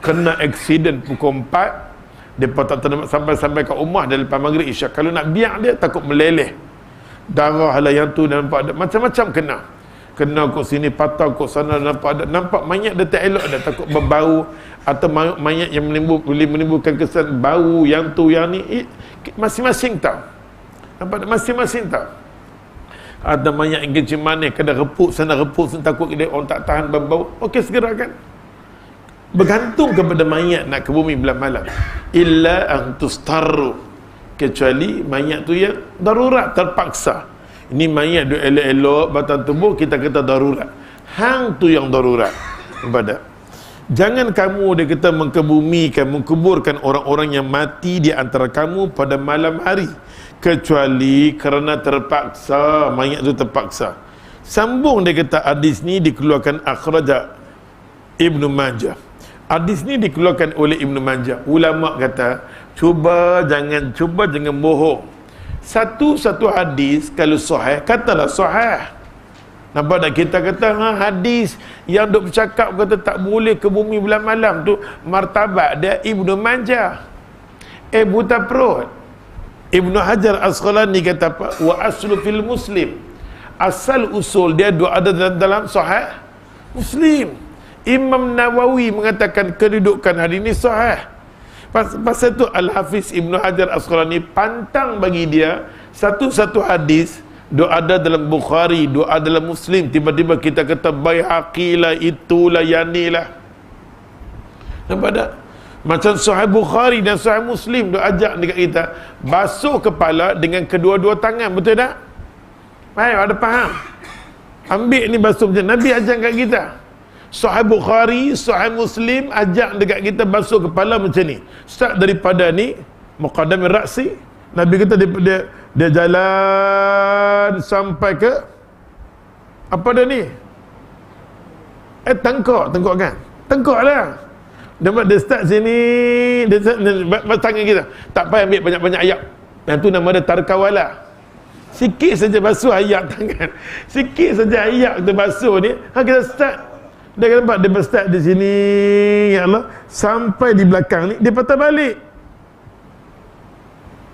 kena aksiden pukul 4, dia tak sampai kat rumah dari lepas maghrib isyak. Kalau nak biar dia takut meleleh, darah lah yang tu, dan macam-macam kena. kena kok sini, patah kok sana, nampak mayat dia tak elok dah, takut berbau, atau mayat yang boleh menimbulkan kesan bau yang tu yang ni. Masing-masing tahu. Nampak tak? Masing-masing tahu. Ada mayat yang kencing manis, kena repuk sana takut dia orang tak tahan berbau, okey segerakan. Bergantung kepada mayat nak ke bumi bulan malam. Illa an tustaru, kecuali mayat tu yang darurat, terpaksa. Ini mayat duk elok-elok batang tubuh, kita kata darurat. Hang tu yang darurat. Pada jangan kamu dia kata mengkuburkan orang-orang yang mati di antara kamu pada malam hari, kecuali kerana terpaksa. Mayat tu terpaksa. Sambung dia kata hadis ni dikeluarkan akhraja Ibnu Majah. Hadis ni dikeluarkan oleh Ibnu Majah. Ulama kata jangan bohong. Satu hadis kalau sahih, katalah sahih. Nampak tak? Kita kata hadis yang duk bercakap kata tak boleh ke bumi bulan malam tu martabat dia Ibnu Majah. Buta perut. Ibnu Hajar Asqalani kata apa? Wa aslu fil Muslim. Asal usul dia ada dalam sahih Muslim. Imam Nawawi mengatakan kedudukan hadis ini sahih. Pasal tu Al-Hafiz Ibnu Hajar Asqalani pantang bagi dia satu hadis ada dalam Bukhari, ada dalam Muslim, tiba-tiba kita kata Baihaqi lah, itulah, yanilah. Nampak tak? Macam Sahih Bukhari dan Sahih Muslim dia ajak dekat kita basuh kepala dengan kedua-dua tangan, betul tak? Baik, ada faham? Ambil ni basuh macam Nabi ajak kat kita. Sahih Bukhari, Sahih Muslim ajak dekat kita basuh kepala macam ni. Start daripada ni muqaddam ra'si. Nabi kata dia jalan sampai ke apa dah ni? Tengkok kan? Tengkok lah. Dia start sini, dia start tangan kita. Tak payah ambil banyak-banyak ayat. Yang tu nama dia tarkawala. Sikit saja basuh ayat tangan. Sikit saja ayat kita basuh ni, kita start. Dia nampak dia start di sini, ya Allah, sampai di belakang ni dia patah balik.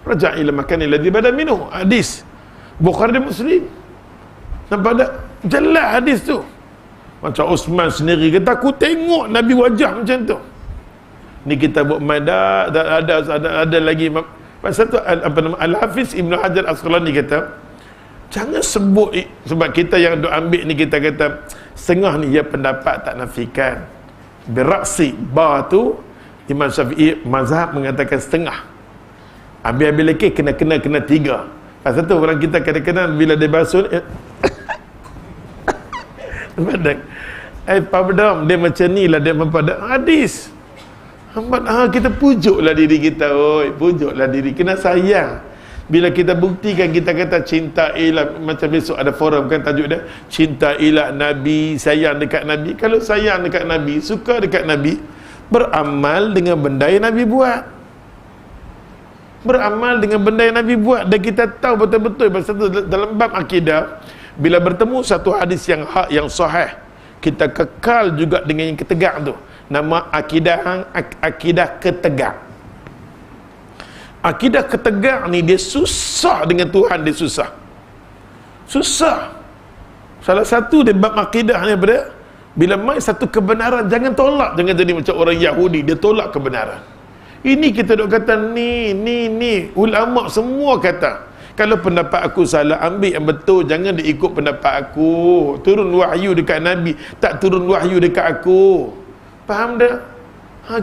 Raja' ila makani alladhi bada minhu. Hadis Bukhari dan Muslim. Nampak tak? Jelas hadis tu. Macam Osman sendiri kata aku tengok Nabi wajah macam tu. Ni kita buat madah, ada lagi pasal tu apa nama Al-Hafiz Ibnu Hajar Asqalani kata jangan sebut, sebab kita yang duk ambil ni kita kata setengah ni ya pendapat tak nafikan. Biraksi ba tu Imam Syafi'i mazhab mengatakan setengah. Habis-habis lagi kena tiga. Pasal tu orang kita kadang-kadang bila dia basuh badak pabdam dia macam ni lah, dia mempada hadis. Kita pujuklah diri kita, pujuklah diri, kena sayang. Bila kita buktikan, kita kata cinta ilah, macam besok ada forum kan tajuk dia cinta ilah Nabi, sayang dekat Nabi. Kalau sayang dekat Nabi, suka dekat Nabi, beramal dengan benda yang Nabi buat. Beramal dengan benda yang Nabi buat. Dan kita tahu betul-betul pasal tu dalam bab akidah, bila bertemu satu hadis yang hak, yang sahih, kita kekal juga dengan yang ketegak tu. Nama akidah ketegak. Akidah ketegak ni dia susah dengan Tuhan, dia susah. Salah satu dia bab akidah ni apa? Bila mai satu kebenaran jangan tolak, jangan jadi macam orang Yahudi, dia tolak kebenaran. Ini kita duk kata ni ulama semua kata kalau pendapat aku salah, ambil yang betul, jangan diikut pendapat aku. Turun wahyu dekat Nabi, tak turun wahyu dekat aku. Faham dah?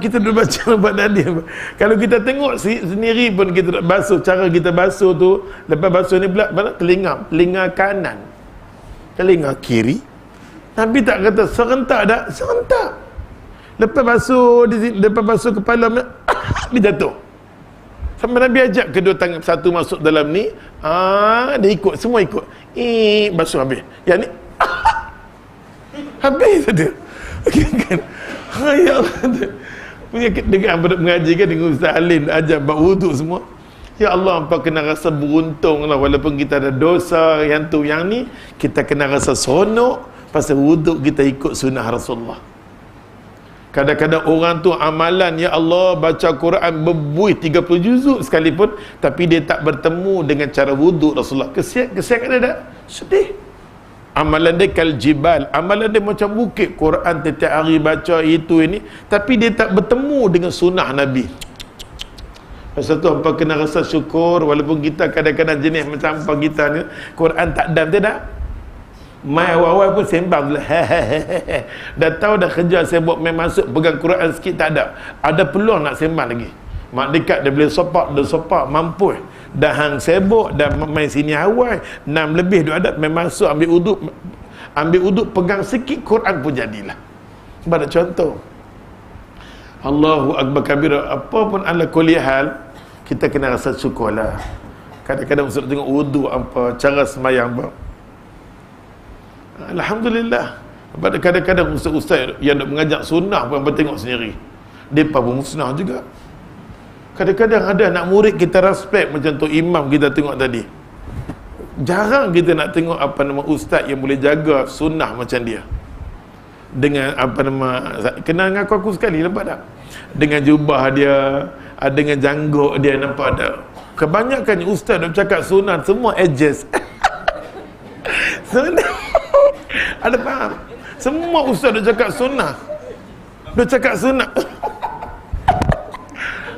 Kita dah baca buat Nabi. Kalau kita tengok sendiri pun kita basuh, cara kita basuh tu, lepas basuh ni pula mana telinga kanan, telinga kiri. Nabi tak kata serentak dah, serentak. Lepas basuh di sini, lepas basuh kepala dia jatuh. Sampai Nabi ajak kedua tangan satu masuk dalam ni, dia ikut, semua ikut. Basuh habis. Yang ni habis saja. Kan? Ya Allah. Punya dengan mengaji kan dengan Ustaz Alim ajar bab wuduk semua. Ya Allah, hampa kena rasa beruntung lah, walaupun kita ada dosa yang tu yang ni, kita kena rasa seronok pasal wuduk kita ikut sunnah Rasulullah. Kadang-kadang orang tu amalan, ya Allah, baca Quran berbuih 30 juzuk sekalipun, tapi dia tak bertemu dengan cara wuduk Rasulullah. Kesian kat dia tak? Sedih. Amalan dia kal jibal, amalan dia macam bukit. Quran setiap hari baca itu ini, tapi dia tak bertemu dengan sunnah Nabi. Pasal tu hampa kena rasa syukur, walaupun kita kadang-kadang jenis macam hampa kita ni, Quran tak dan tidak. Mai awal-awal pun sembang lah. Dah tahu dah kerja sibuk main masuk pegang Quran sikit tak ada. Ada peluang nak sembang lagi. Mak dekat dia boleh sopak, mampu. Dah hang sibuk, dah main sini awal, 6 lebih dia ada main masuk ambil uduk pegang sikit Quran pun jadilah. Sebab ada contoh. Allahu Akbar kabira, apa pun ala kulli hal, kita kena rasa syukurlah. Kadang-kadang ustaz tengok wudu apa, cara sembahyang apa. Alhamdulillah. Kadang-kadang ustaz-ustaz yang nak mengajak sunnah pun tengok sendiri. Depa pun musnah juga. Kadang-kadang ada anak murid kita respect macam tu imam kita tengok tadi. Jarang kita nak tengok apa nama ustaz yang boleh jaga sunnah macam dia. Dengan apa nama, kenal dengan aku sekali nampak tak? Dengan jubah dia, dengan janggut dia, nampak tak? Kebanyakan ustaz nak cakap sunnah semua adjust. Sunnah. Ada faham? Semua ustaz nak cakap sunnah. Dia cakap sunnah.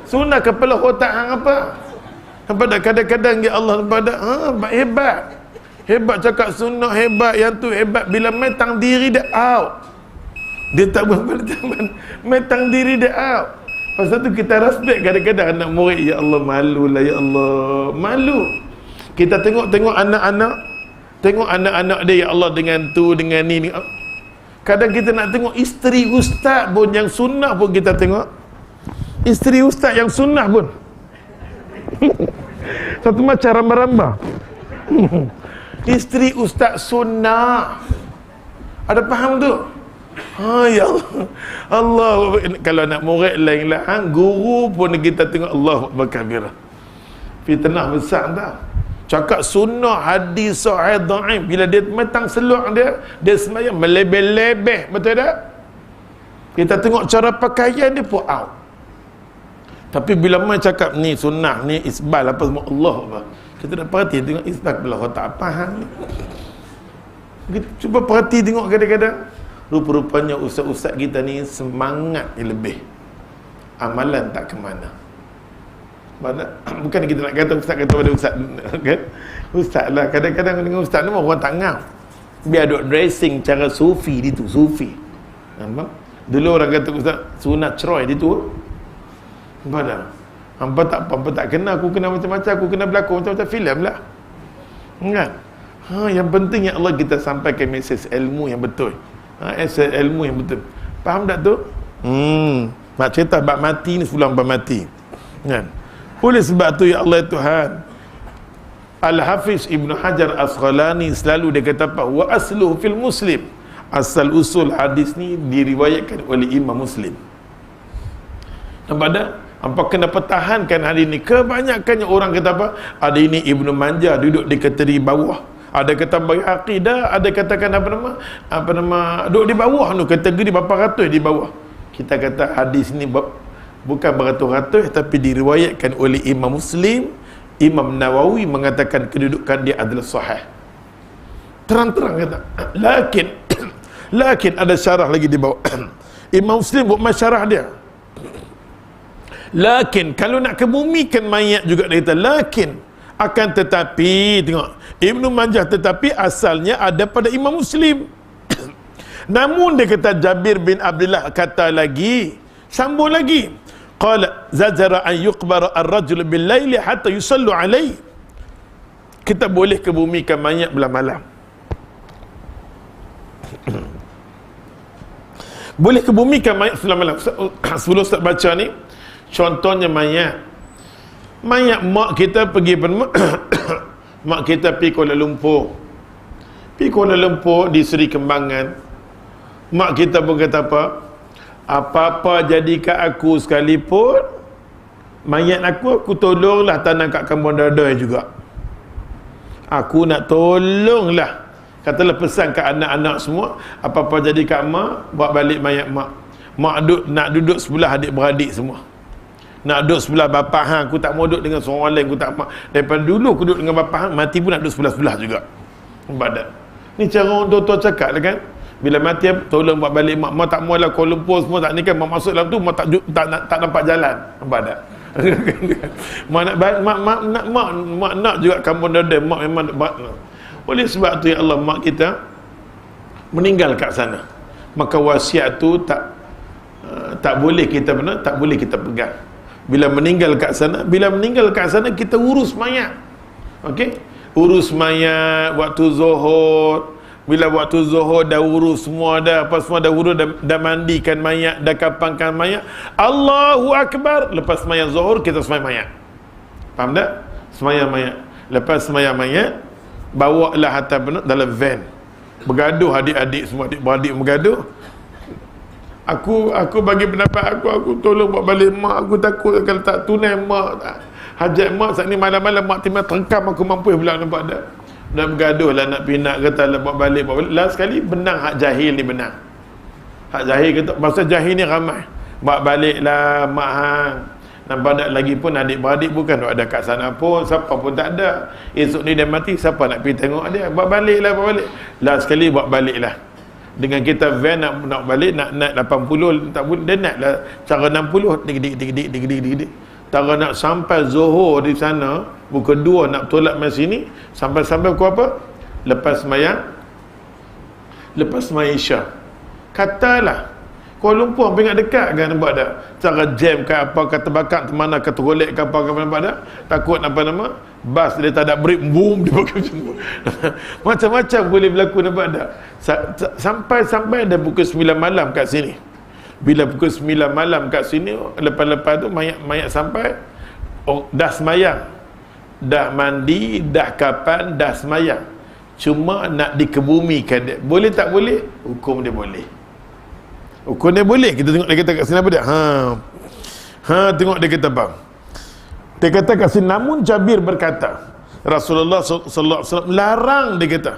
Sunnah kepala otak hang apa? Nampak tak? Kadang-kadang ya Allah nampak tak? Hebat. Hebat cakap sunnah, hebat yang tu hebat. Bila metang diri dia out. Dia tak buat teman. Metang diri dia out. Pasal tu kita respect kadang-kadang anak murid. Ya Allah malu lah, ya Allah malu. Kita tengok anak-anak. Tengok anak-anak dia, ya Allah dengan tu, dengan ni. Kadang kita nak tengok isteri ustaz pun yang sunnah pun kita tengok. Isteri ustaz yang sunnah pun satu macam rambah-rambah. Isteri ustaz sunnah. Ada faham tu? Ya Allah. Kalau nak murid lain lah, guru pun kita tengok Allah berkabirah. Fitnah besar tak? Cakap sunnah, hadis sahih dhaif, bila dia metang seluar dia sembahyang melebeh-lebeh, betul tak? Kita tengok cara pakaian dia pun out. Tapi bila mai cakap ni sunnah, ni isbal apa semua, Allah apa, kita nak perhati tengok isbal belah tak faham. Kita cuba perhati tengok kadang-kadang rupa-rupanya ustaz-ustaz kita ni semangat lebih, amalan tak ke mana. Bukan kita nak kata ustaz kata pada ustaz kan? Ustaz lah, kadang-kadang dengan ustaz ni orang tak ngam. Biar duk dressing cara sufi dia tu, sufi. Nampak? Dulu orang kata ustaz sunat cerai dia tu. Nampak tak? Hampa tak kena, aku kena macam-macam, aku kena berlakon macam-macam filem lah. Kan? Yang penting ya Allah kita sampaikan mesej ilmu yang betul. Ilmu yang betul. Faham tak tu? Mak cerita bab mati ni sebulan bab mati. Kan? Oleh sebab tu ya Allah Tuhan, Al-Hafiz Ibn Hajar Asqalani selalu dia kata apa? Wa asluhu fil Muslim. Asal usul hadis ni diriwayatkan oleh Imam Muslim. Nampak tak? Apa kena pertahankan hari ni. Kebanyakannya orang kata apa? Ada ini Ibnu Majah duduk di kategori bawah. Ada kata bagi akidah, ada katakan apa nama duduk di bawah tu, kategori berapa ratus di bawah. Kita kata hadis ni bukan beratus-ratus, tapi diriwayatkan oleh Imam Muslim. Imam Nawawi mengatakan kedudukan dia adalah sahih. Terang-terang kata. Lakin ada syarah lagi di bawah. Imam Muslim buat masyarah dia. Lakin kalau nak kebumikan mayat juga dia kata lakin, akan tetapi tengok Ibnu Majah, tetapi asalnya ada pada Imam Muslim. Namun dia kata Jabir bin Abdullah kata lagi, sambung lagi, qala zajara an yuqbara ar-rajul bil laili hatta yusallu alaihi. Kita boleh kebumikan mayat belah malam. Boleh kebumikan mayat belah malam. Sebelum Ustaz baca ni, contohnya mayat mak kita pergi mak kita pergi Kuala Lumpur di Seri Kembangan. Mak kita pun kata apa-apa jadi kat aku sekalipun, mayat aku tolonglah tanam kat kampung Dadai juga. Aku nak tolonglah, katalah pesan kat anak-anak semua, apa-apa jadi kat mak, bawa balik mayat mak. Nak duduk sebelah adik-beradik semua. Nak duduk sebelah bapa hang, aku tak mau duduk dengan seorang lain, aku tak mau. Daripada dulu aku duduk dengan bapa hang, mati pun nak duduk sebelah-sebelah juga. Ibadat. Ni cara orang tua cakap lah kan. Bila mati, tolong buat balik mak. Mak tak maulah Kuala Lumpur semua tak ni kan. Mak masuk dalam tu, mak tak nampak jalan. Nampak tak? Mak nak juga kampung dada. Mak memang nak. Oleh sebab tu ya Allah, mak kita meninggal kat sana, maka wasiat tu tak boleh kita tak boleh kita pegang. Bila meninggal kat sana kita urus mayat. Okey, urus mayat waktu zuhur. Bila waktu zuhur dah urus semua dah, apa semua dah urus, dah mandikan mayat, dah kapankan mayat, Allahu Akbar, lepas sembahyang zuhur kita sembahyang mayat. Faham tak? Sembahyang mayat. Lepas sembahyang mayat, bawalah hantar dalam van. Bergaduh adik-adik semua, adik-beradik bergaduh. Aku bagi pendapat aku tolong buat balik mak. Aku takut kalau tak tunai mak, hajat mak saat ni malam-malam mak timbang terkam, aku mampu pula, nampak tak? Dan bergaduh lah nak pinak kata lah buat balik. Last sekali benang hak jahil ni, benang hak jahil kata, masa jahil ni ramai buat balik lah mak hang. Nampak tak? Lagi pun adik-beradik bukan ada kat sana pun, siapa pun tak ada. Esok ni dia mati, siapa nak pergi tengok dia? Buat balik lah, buat balik. Last sekali buat balik lah. Dengan kita van nak balik, nak naik 80, tak boleh, dia naik lah cara 60, dik. Cara nak sampai Zohor di sana, pukul 2 nak tolak mai sini, sampai pukul apa? Lepas sembahyang Isyak. Katalah Kuala Lumpur hampir dekat kan, nampak tak? Cara jam ke apa, kata bakar ke mana, kata golek ke apa, nampak tak? Takut bas dia tak ada break, boom, dia pakai macam tu. Macam-macam boleh berlaku, nampak tak? Sampai dah pukul 9 malam kat sini. Bila pukul 9 malam kat sini, lepas-lepas tu mayat sampai, dah semayang, dah mandi, dah kapan, dah semayang. Cuma nak dikebumikan dia. Boleh tak boleh? Hukum dia boleh. Hukum dia boleh. Kita tengok dia kata kat sini apa dia? Tengok dia kata bang. Dia kata kat sini, namun Jabir berkata, Rasulullah sallallahu alaihi wasallam larang, dia kata,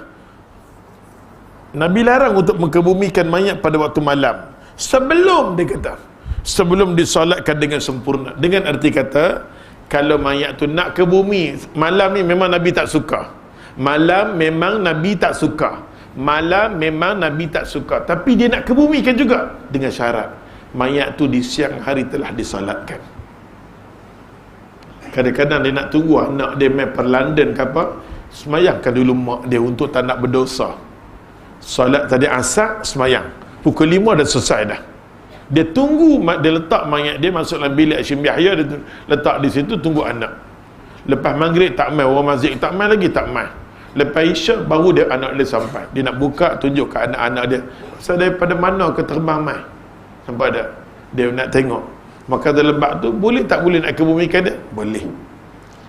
Nabi larang untuk mengebumikan mayat pada waktu malam. Sebelum, dia kata, sebelum disolatkan dengan sempurna. Dengan arti kata, kalau mayat tu nak ke bumi malam ni, memang Nabi tak suka. Malam memang Nabi tak suka. Tapi dia nak kebumikan juga dengan syarat mayat tu di siang hari telah disolatkan. Kadang-kadang dia nak tunggu anak dia main per London ke apa, semayangkan dulu mak dia untuk tak nak berdosa. Solat tadi asar, semayang pukul 5 dah selesai dah. Dia tunggu, dia letak mayat dia masuk dalam bilik Hashim Yahya, dia letak di situ, tunggu anak. Lepas maghrib tak mai, orang masjid tak mai lagi, tak mai. Lepas Isyak baru dia anak dia sampai. Dia nak buka, tunjuk ke anak-anak dia, pasal daripada mana ke terbang mai. Nampak tak? Dia nak tengok. Maka dalam bab tu, boleh tak boleh nak kebumikan dia? Boleh.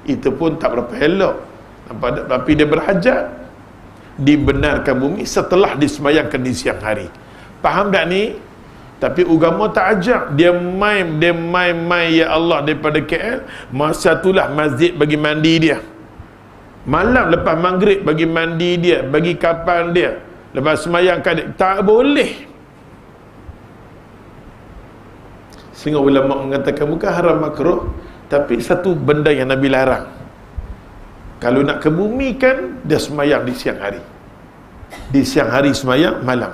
Itu pun tak berapa elok. Nampak tak? Tapi dia berhajat, dibenarkan bumi setelah disemayangkan di siang hari. Faham tak ni? Tapi agama tak ajak. Dia main ya Allah daripada KL. Masa itulah masjid bagi mandi dia. Malam lepas maghrib bagi mandi dia, bagi kapan dia. Lepas semayangkan dia. Tak boleh. Sehingga ulama mengatakan bukan haram makruh, tapi satu benda yang Nabi larang. Kalau nak kebumikan, dia semayang di siang hari. Di siang hari semayang, malam.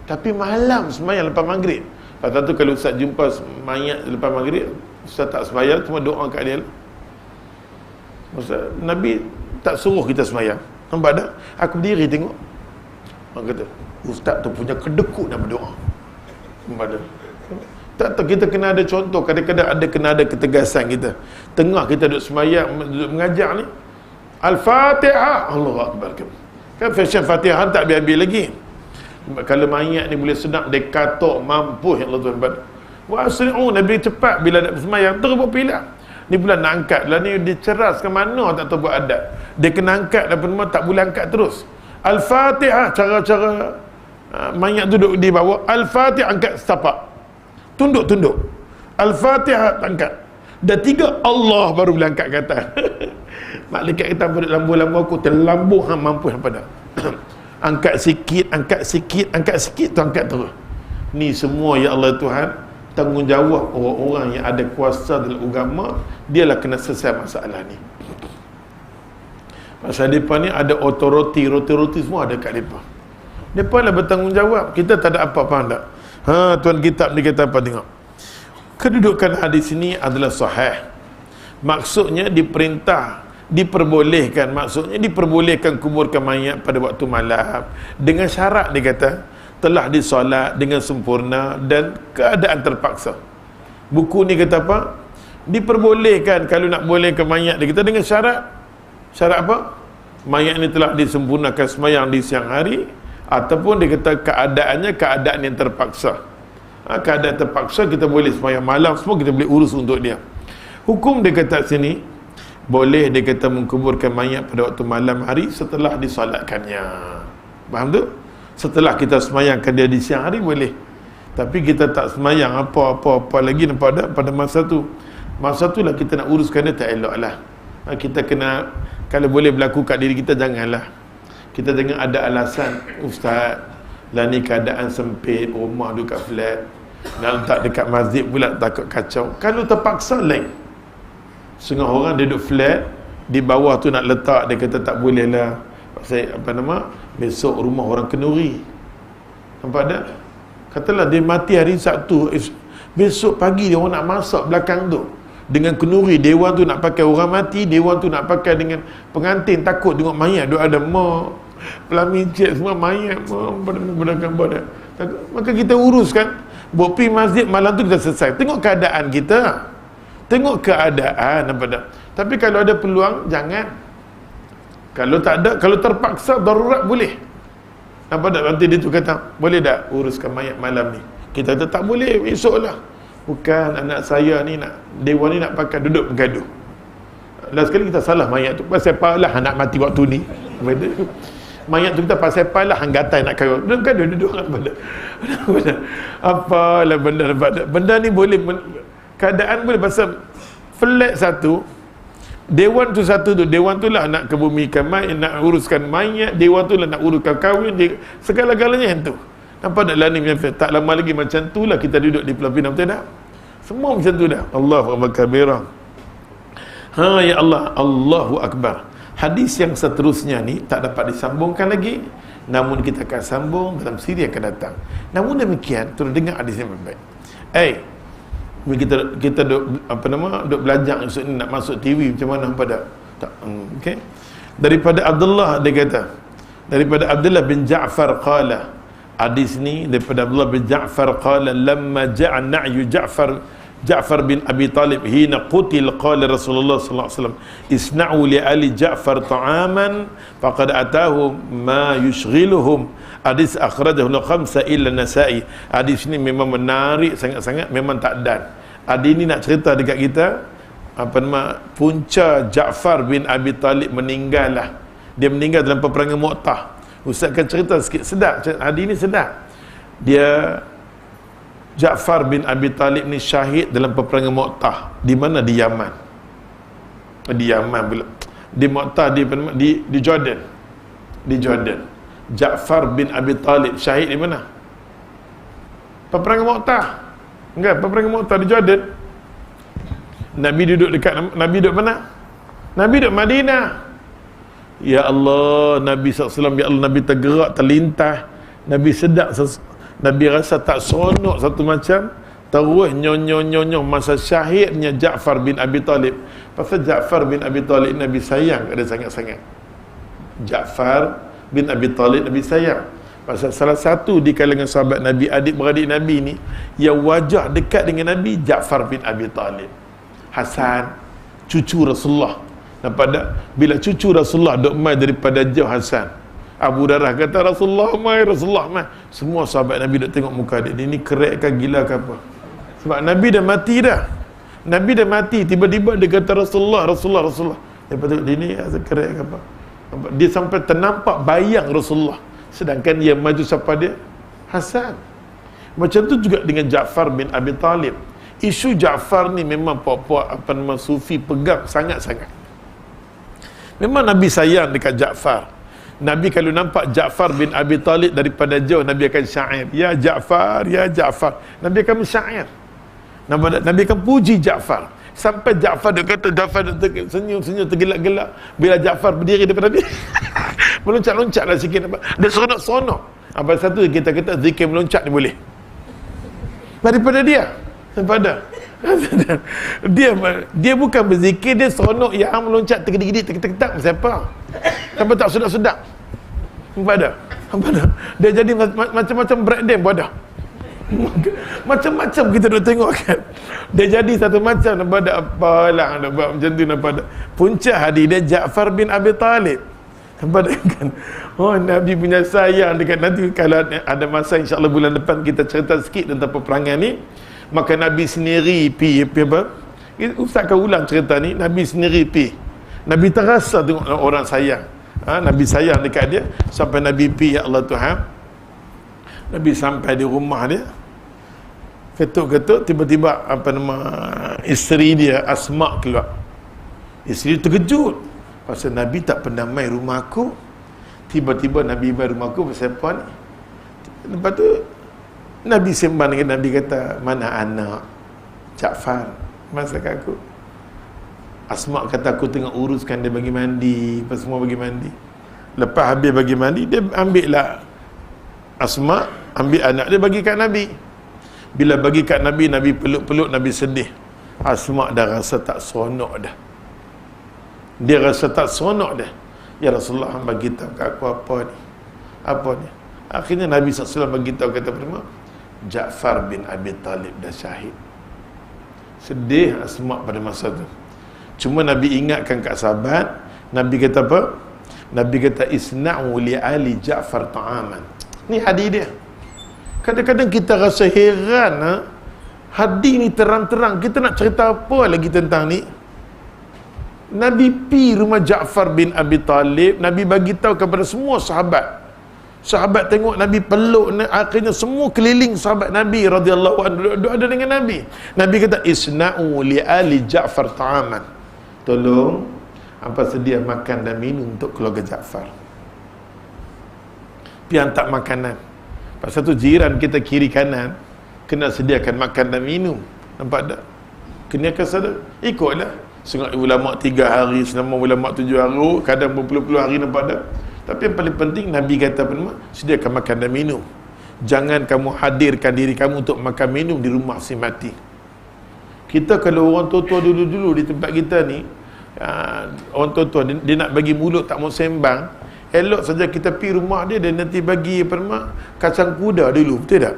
Tapi malam semayang lepas maghrib. Lepas tu kalau Ustaz jumpa mayat lepas maghrib, Ustaz tak semayang, cuma doa kat dia. Ustaz, Nabi tak suruh kita semayang. Nampak tak? Aku berdiri tengok. Orang kata, Ustaz tu punya kedekut nak berdoa. Nampak tak? Tak tahu, kita kena ada contoh. Kadang-kadang kena ada ketegasan kita. Tengah kita duduk semayang, duduk mengajar ni, Al-Fatihah, Allahu Akbar. Kan fashion Fatihah tak habis-habis lagi. Kalau mayat ni boleh sedap, dia katok mampu Allah Tuhan. Wa asri'u, Nabi cepat bila nak semayang, terus buat pilah. Ni pula nak angkat lah, ni dia ceras ke mana tak tahu buat adat. Dia kena angkat dan pun tak boleh angkat terus. Al-Fatihah, cara-cara mayat duduk di bawah. Al-Fatihah, angkat setapak, tunduk. Al-Fatihah, angkat. Dah 3 Allah baru boleh angkat kata. Malaikat kita berduk lambu-lambu aku terlambu hang mampu apa dah. Angkat sikit tu angkat terus. Ni semua ya Allah Tuhan, tanggungjawab orang-orang yang ada kuasa dalam agama, dialah kena selesai masalah ni. Pasal mereka ni ada otoriti, roti-roti semua ada kat mereka. Mereka lah bertanggungjawab. Kita tak ada apa-apa tak. Tuan kitab ni kata apa, tengok. Kedudukan hadis ini adalah sahih. Maksudnya diperbolehkan, maksudnya diperbolehkan kuburkan mayat pada waktu malam. Dengan syarat dia kata, telah disolat dengan sempurna dan keadaan terpaksa. Buku ni kata apa? Diperbolehkan kalau nak bolehkan mayat, dia kata dengan syarat. Syarat apa? Mayat ini telah disempurnakan semayang di siang hari, ataupun dia kata keadaannya keadaan yang terpaksa. Keadaan terpaksa kita boleh semayang malam, semua kita boleh urus untuk dia. Hukum dia kata sini, boleh dia kata mengkuburkan mayat pada waktu malam hari setelah disolatkannya. Faham tu? Setelah kita semayangkan dia di siang hari boleh. Tapi kita tak semayang apa-apa lagi, nampak tak pada masa tu. Masa tu lah kita nak uruskan dia, tak elok lah. Kita kena, kalau boleh berlaku kat diri kita, janganlah. Kita jangan ada alasan, ustaz, lah ni keadaan sempit, rumah duduk kat flat, nak letak dekat masjid pula takut kacau. Kalau terpaksa lain. Setengah orang dia duduk flat, di bawah tu nak letak, dia kata tak boleh lah. Pasal besok rumah orang kenduri. Nampak tak? Katalah dia mati hari Sabtu, besok pagi dia orang nak masak belakang tu dengan kenduri. Dewan tu nak pakai orang mati, dewan tu nak pakai dengan pengantin, takut tengok mayat duk ada mak pelamicet semua mayat pada maka kita uruskan. Buat pergi masjid malam tu kita selesai. Tengok keadaan kita, tengok keadaan, nampak tak? Tapi kalau ada peluang, jangan. Kalau tak ada, kalau terpaksa darurat boleh. Nampak tak? Nanti dia tu kata, boleh tak uruskan mayat malam ni? Kita kata tak boleh, esok lah. Bukan, anak saya ni nak, dewan ni nak pakai duduk bergaduh. Last sekali kita salah mayat tu, pasal apalah anak mati waktu ni. Mayat tu kita pasal apalah hanggatai nak kawal. Duduk apalah benda ni boleh, keadaan boleh. Pasal flat satu, dewan tu satu tu, dewan tu lah nak kebumikan mayat, nak uruskan mayat, dewan tu lah nak uruskan kahwin, segala-galanya yang tu. Nampak tak lah ni macam tak lama lagi macam tu lah kita duduk di Pulau Pinang, betul tak? Semua macam tu dah. Allahu Akbar kabira. Ya Allah, Allahu Akbar. Hadis yang seterusnya ni tak dapat disambungkan lagi, namun kita akan sambung dalam siri yang akan datang. Namun demikian, terus dengar hadis yang baik. Kita duk belajar esok ni nak masuk TV macam mana, pada tak, okey. Daripada Abdullah dia kata, daripada Abdullah bin Ja'far qala, hadis ni daripada Abdullah bin Ja'far qala, lamma ja'a na'yu Ja'far bin Abi Talib hina qutil, qala Rasulullah sallallahu alaihi wasallam, isna'u li ali Ja'far ta'aman faqad atahu ma yushghiluhum. Hadis akhrajahu al-khamsa illa Nasa'i. Hadis ni memang menarik sangat-sangat, memang tak dan. Hadis ni nak cerita dekat kita punca Ja'far bin Abi Talib meninggal lah. Dia meninggal dalam peperangan Mu'tah. Ustaz akan cerita sikit, sedap hadis ni, sedap. Dia Ja'far bin Abi Talib ni syahid dalam peperangan Mu'tah. Di mana? Di Yaman. Di Yaman pula. Di Mu'tah di Jordan. Di Jordan. Ja'far bin Abi Talib syahid di mana? Peperangan Mu'tah. Enggak, peperangan Mu'tah di Jordan. Nabi duduk duduk mana? Nabi duduk Madinah. Ya Allah, Nabi SAW, ya Allah, Nabi tergerak, terlintas. Nabi sedap, Nabi rasa tak seronok satu macam. Terus nyonyo masa syahidnya Ja'far bin Abi Talib. Pasal Ja'far bin Abi Talib Nabi sayang ada sangat-sangat. Ja'far bin Abi Talib Nabi sayang. Pasal salah satu di kalangan sahabat Nabi, adik-beradik Nabi ni, yang wajah dekat dengan Nabi, Ja'far bin Abi Talib. Hasan, cucu Rasulullah. Nampak tak? Bila cucu Rasulullah duk mai daripada jauh Hasan, Abu Darah kata, Rasulullah mai. Semua sahabat Nabi duk tengok muka dia ni kerek ke gila ke apa. Sebab Nabi dah mati dah. Nabi dah mati, tiba-tiba dia kata Rasulullah. Lepas tu dia ni kerek ke apa. Dia sampai ternampak bayang Rasulullah. Sedangkan dia maju siapa dia? Hasan. Macam tu juga dengan Ja'far bin Abi Talib. Isu Ja'far ni memang puak-puak sufi pegang sangat-sangat. Memang Nabi sayang dekat Ja'far. Nabi kalau nampak Ja'far bin Abi Talib daripada jauh, Nabi akan syair, ya Ja'far, ya Ja'far. Nabi akan mensyair. Nabi akan puji Ja'far. Sampai Ja'far dia kata, Ja'far senyum-senyum tergelak-gelak. Bila Ja'far berdiri daripada dia, meloncat-loncatlah sikit. Dia seronok-seronok. Apa satu kita kata zikir meloncat ni boleh. Daripada dia. Daripada dia bukan berzikir, dia seronok yang meloncat tergedik-gedik terketak-ketak siapa? Sampai tak sedap-sedap. Daripada dia jadi macam-macam breakdance pun ada. Macam-macam kita dah tengok kan. Dia jadi satu macam. Daripada apalah nak buat macam tu. Daripada puncak hadis dia Ja'far bin Abi Talib. Daripada kan, Nabi punya sayang dekat. Nanti kalau ada masa insyaAllah bulan depan kita cerita sikit tentang peperangan ni. Maka Nabi sendiri pi apa? Ustaz akan ulang cerita ni. Nabi sendiri pi. Nabi terasa tengok orang sayang. Nabi sayang dekat dia. Sampai Nabi pi, ya Allah Tuhan. Nabi sampai di rumah dia. Ketuk-ketuk, tiba-tiba apa nama isteri dia Asma keluar. Isteri terkejut. Pasal Nabi tak pernah main rumah aku. Tiba-tiba Nabi main rumah aku pasal apa ni? Lepas tu Nabi sembang dengan Nabi kata, mana anak Ja'far? Masa kat aku. Asma kata aku tengah uruskan dia bagi mandi, apa semua bagi mandi. Lepas habis bagi mandi, dia ambil lah Asma, ambil anak dia bagi kat Nabi. Bila bagi kat Nabi, Nabi peluk-peluk, Nabi sedih. Asma dah rasa tak seronok dah. Dia rasa tak seronok dah. Ya Rasulullah, hamba beritahu kat aku apa ni? Apa ni? Akhirnya Nabi SAW beritahu kata pertama, Ja'far bin Abi Talib dah syahid. Sedih Asma pada masa tu. Cuma Nabi ingatkan kat sahabat. Nabi kata apa? Nabi kata isna'u li ali Ja'far ta'aman. Ni hadis dia. Kadang-kadang kita rasa heran hadis ni terang-terang. Kita nak cerita apa lagi tentang ni? Nabi pi rumah Ja'far bin Abi Talib. Nabi bagi tahu kepada semua sahabat. Sahabat tengok Nabi peluk, akhirnya semua keliling sahabat Nabi radhiyallahu anhu duduk ada dengan Nabi. Nabi kata isna'u li ali Ja'far ta'aman. Tolong apa sedia makan dan minum untuk keluarga Ja'far. Pi hantar makanan. Pasal tu jiran kita kiri kanan kena sediakan makan dan minum. Nampak tak? Kena kesada. Ikutlah. Setengah ulama 3 hari, selama ulama 7 hari, kadang berpuluh-puluh hari, nampak tak? Tapi yang paling penting Nabi kata apa nama? Sediakan makan dan minum. Jangan kamu hadirkan diri kamu untuk makan minum di rumah si mati. Kita kalau orang tua-tua dulu-dulu di tempat kita ni, orang tua-tua dia nak bagi mulut tak mau sembang, elok saja kita pergi rumah dia, dia nanti bagi apa nama? Kacang kuda dulu, betul tak?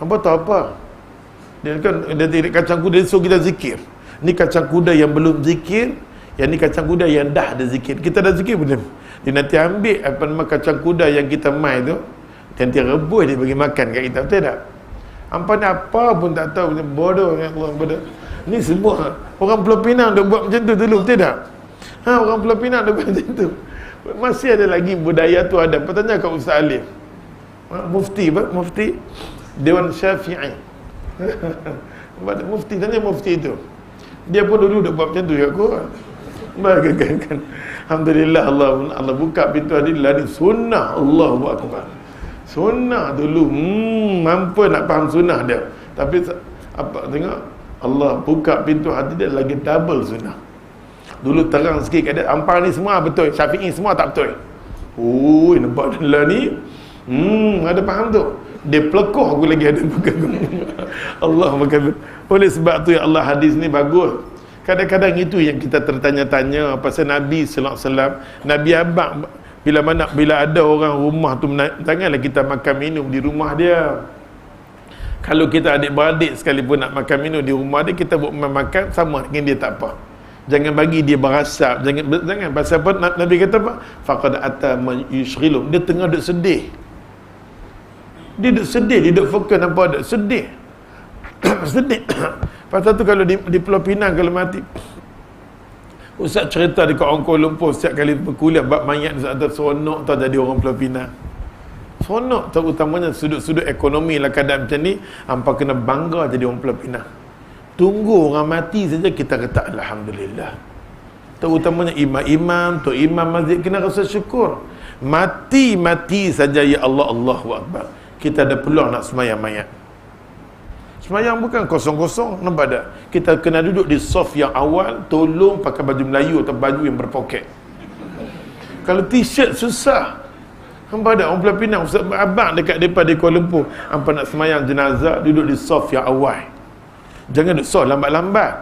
Apa tahu apa? Dia kan nanti kacang kuda dia suruh kita zikir. Ni kacang kuda yang belum zikir, yang ni kacang kuda yang dah ada zikir. Kita dah zikir belum? Dia nanti ambil apa nama kacang kuda yang kita mai tu, nanti rebus dia bagi makan kat kita, betul tak? Hampa ni apa pun tak tahu, bodoh dengan Allah, bodoh. Ni semua orang Pulau Pinang dah buat macam tu dulu, betul tak? Orang Pulau Pinang dah buat macam tu. Masih ada lagi budaya tu ada. Tanya kat Ustaz Alif. Mufti apa? Mufti Dewan Syafi'i. Mufti, tanya mufti tu. Dia pun dulu dah buat macam tu kat aku. Bagaimana? Alhamdulillah Allah buka pintu adillah ni sunnah. Allahu akbar. Sunnah dulu mampu nak faham sunnah dia. Tapi apa tengok Allah buka pintu hati dia lagi double sunnah. Dulu terang sikit kat dia, ampang ni semua betul, Syafi'i semua tak betul. Oh, nampak dah ni. Ada faham tu. Dia pelekoh aku lagi ada bukan. Allah makan. Oleh sebab tu ya Allah hadis ni bagus. Kadang-kadang itu yang kita tertanya-tanya pasal Nabi sallallahu alaihi wasallam. Nabi abang bila ada orang rumah tu, janganlah kita makan minum di rumah dia. Kalau kita adik-beradik sekalipun nak makan minum di rumah dia, kita buat makan sama dengan dia tak apa. Jangan bagi dia berasap, jangan pasal apa Nabi kata apa? Faqad ata man yushghilum. Dia tengah duk sedih. Dia duk sedih, dia duk fokus nampak duk sedih. Sedih. Pasal tu kalau di Pulau Pinang kalau mati, Ustaz cerita dekat orang Kuala Lumpur setiap kali berkuliah bab mayat Ustaz kata seronok tau jadi orang Pulau Pinang. Seronok tau, utamanya sudut-sudut ekonomi lah keadaan macam ni, hampa kena bangga jadi orang Pulau Pinang. Tunggu orang mati saja kita kata alhamdulillah. Terutamanya imam-imam, tok imam masjid kena rasa syukur. Mati saja ya Allah, Allahu akbar. Kita ada peluang nak sembahyang mayat. Semayang bukan kosong-kosong, nampak tak? Kita kena duduk di soft yang awal, tolong pakai baju Melayu atau baju yang berpoket. Kalau t-shirt susah. Nampak tak? Orang Pulau Pinang, Ustaz abang dekat daripada Kuala Lumpur, hampa nak semayang jenazah, duduk di soft yang awal. Jangan duduk soft lambat-lambat.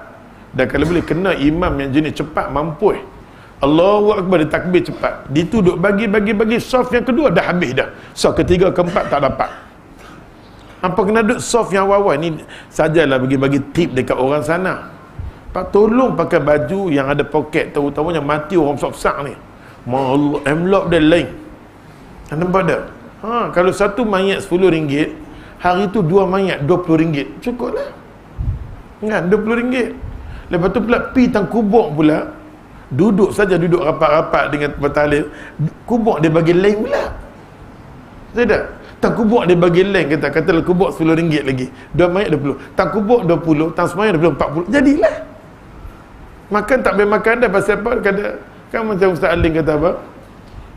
Dan kalau boleh kena imam yang jenis cepat, mampus. Allahu Akbar, dia takbir cepat. Dituduk bagi soft yang kedua dah habis dah. Soft ketiga, keempat tak dapat. Apa kena duduk soft yang awal ni sajalah bagi tip dekat orang sana. Pak tolong pakai baju yang ada poket, terutamanya mati orang besar-besar ni. Allah, envelope dia lain. Nampak tak? Kalau satu mayat RM10, hari tu dua mayat RM20. Cukup lah. Kan, RM20. Lepas tu pula pi tang kubur pula. Duduk rapat-rapat dengan bertalil. Kubur dia bagi lain pula. Saya tak? Tang kubur dia bagi lain, katalah kubur RM10 lagi. Dua mayat 20. Tang kubur 20, tang semayang 20, 40. Jadilah. Makan tak boleh makan dah, pasal apa? Kan macam Ustaz Alim kata apa?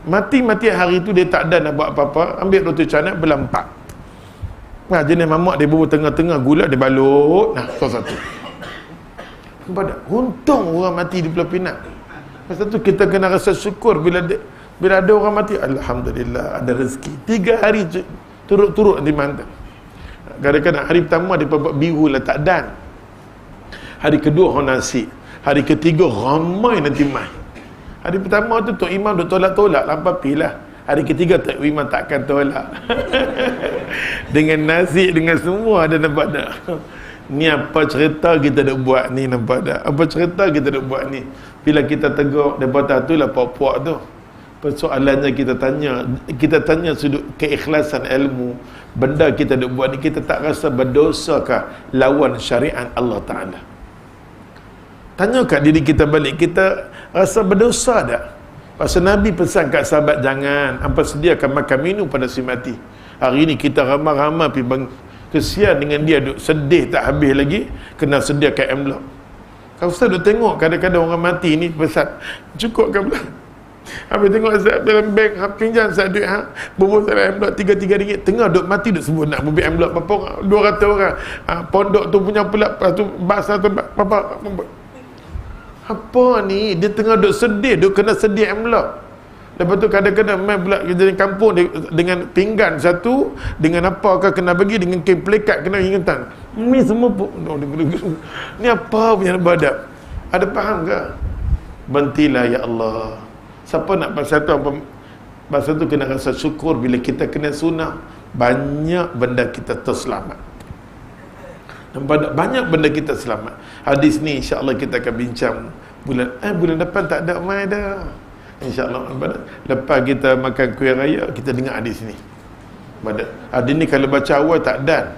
Mati hari tu dia tak ada nak buat apa-apa, ambil roti canai belampak. Nah, jenis mamak dia bubur tengah-tengah gula dia balut. Nah, satu. Nampak tak? Untung orang mati di Pulau Pinang. Pasal tu kita kena rasa syukur bila ada orang mati, alhamdulillah ada rezeki. 3 hari turut-turut nanti mantap. Kadang-kadang hari pertama dia buat biru lah tak dan. Hari kedua orang nasi. Hari ketiga ramai nanti mai. Hari pertama tu Tok Imam duk tolak-tolak lampa pilah. Hari ketiga Tok Imam takkan tolak. Dengan nasi, dengan semua ada, nampak tak? Ni apa cerita kita nak buat ni, nampak tak? Apa cerita kita nak buat ni? Bila kita tegur daripada tu lah puak-puak tu. Persoalannya kita tanya sudut keikhlasan ilmu. Benda kita nak buat ni, kita tak rasa berdosakah lawan syariat Allah Ta'ala? Tanyakan diri kita balik, kita rasa berdosa tak? Pasal Nabi pesan kat sahabat, jangan hampa sediakan makan minum pada si mati. Hari ni kita ramai-ramai pergi kesian dengan dia, duk sedih tak habis lagi, kena sediakan envelope. Kalau Ustaz duk tengok kadang-kadang orang mati ni pesan, cukup ke pula? Habis tengok Ustaz dalam bank, pinjam Ustaz duit, bubur dalam envelope RM3, tengah duk mati duk sebut nak bubur envelope berapa orang? 200 orang. Pondok tu punya pula, lepas tu bahasa tu apa ni, dia tengah duk sedih, duk kena sedia envelope. Lepas tu kadang-kadang main pula kerja kampung dengan pinggan satu, dengan apakah kena bagi, dengan kain pelekat kena ingatan. Ni semua ni apa punya badap? Ada faham ke? Bentilah ya Allah. Siapa nak pasal tu apa? Pasal tu kena rasa syukur bila kita kena sunnah, banyak benda kita terselamat. Banyak benda kita selamat. Hadis ni insya-Allah kita akan bincang bulan depan, tak ada mai dah. InsyaAllah lepas kita makan kuih raya, kita dengar hadis ni. Hadis ni kalau baca awal tak dan.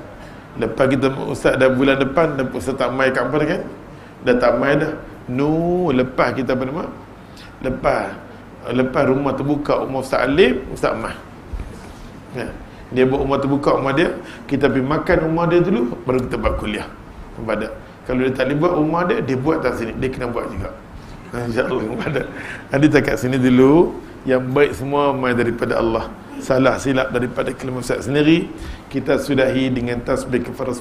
Lepas kita ustaz dah bulan depan, ustaz tak mai kat apa dah kan? Dah tak mai dah. Lepas kita apa nama? Lepas rumah terbuka rumah Ustaz Alim, Ustaz Mai. Dia buat rumah terbuka rumah dia, kita pergi makan rumah dia dulu, baru kita buat kuliah. Kalau dia tak boleh buat rumah dia, dia buat tak sini, dia kena buat juga. InsyaAllah. Ada tak kat sini dulu. Yang baik semua mai daripada Allah, salah silap daripada kelemahan sendiri. Kita sudahi dengan tasbih kepada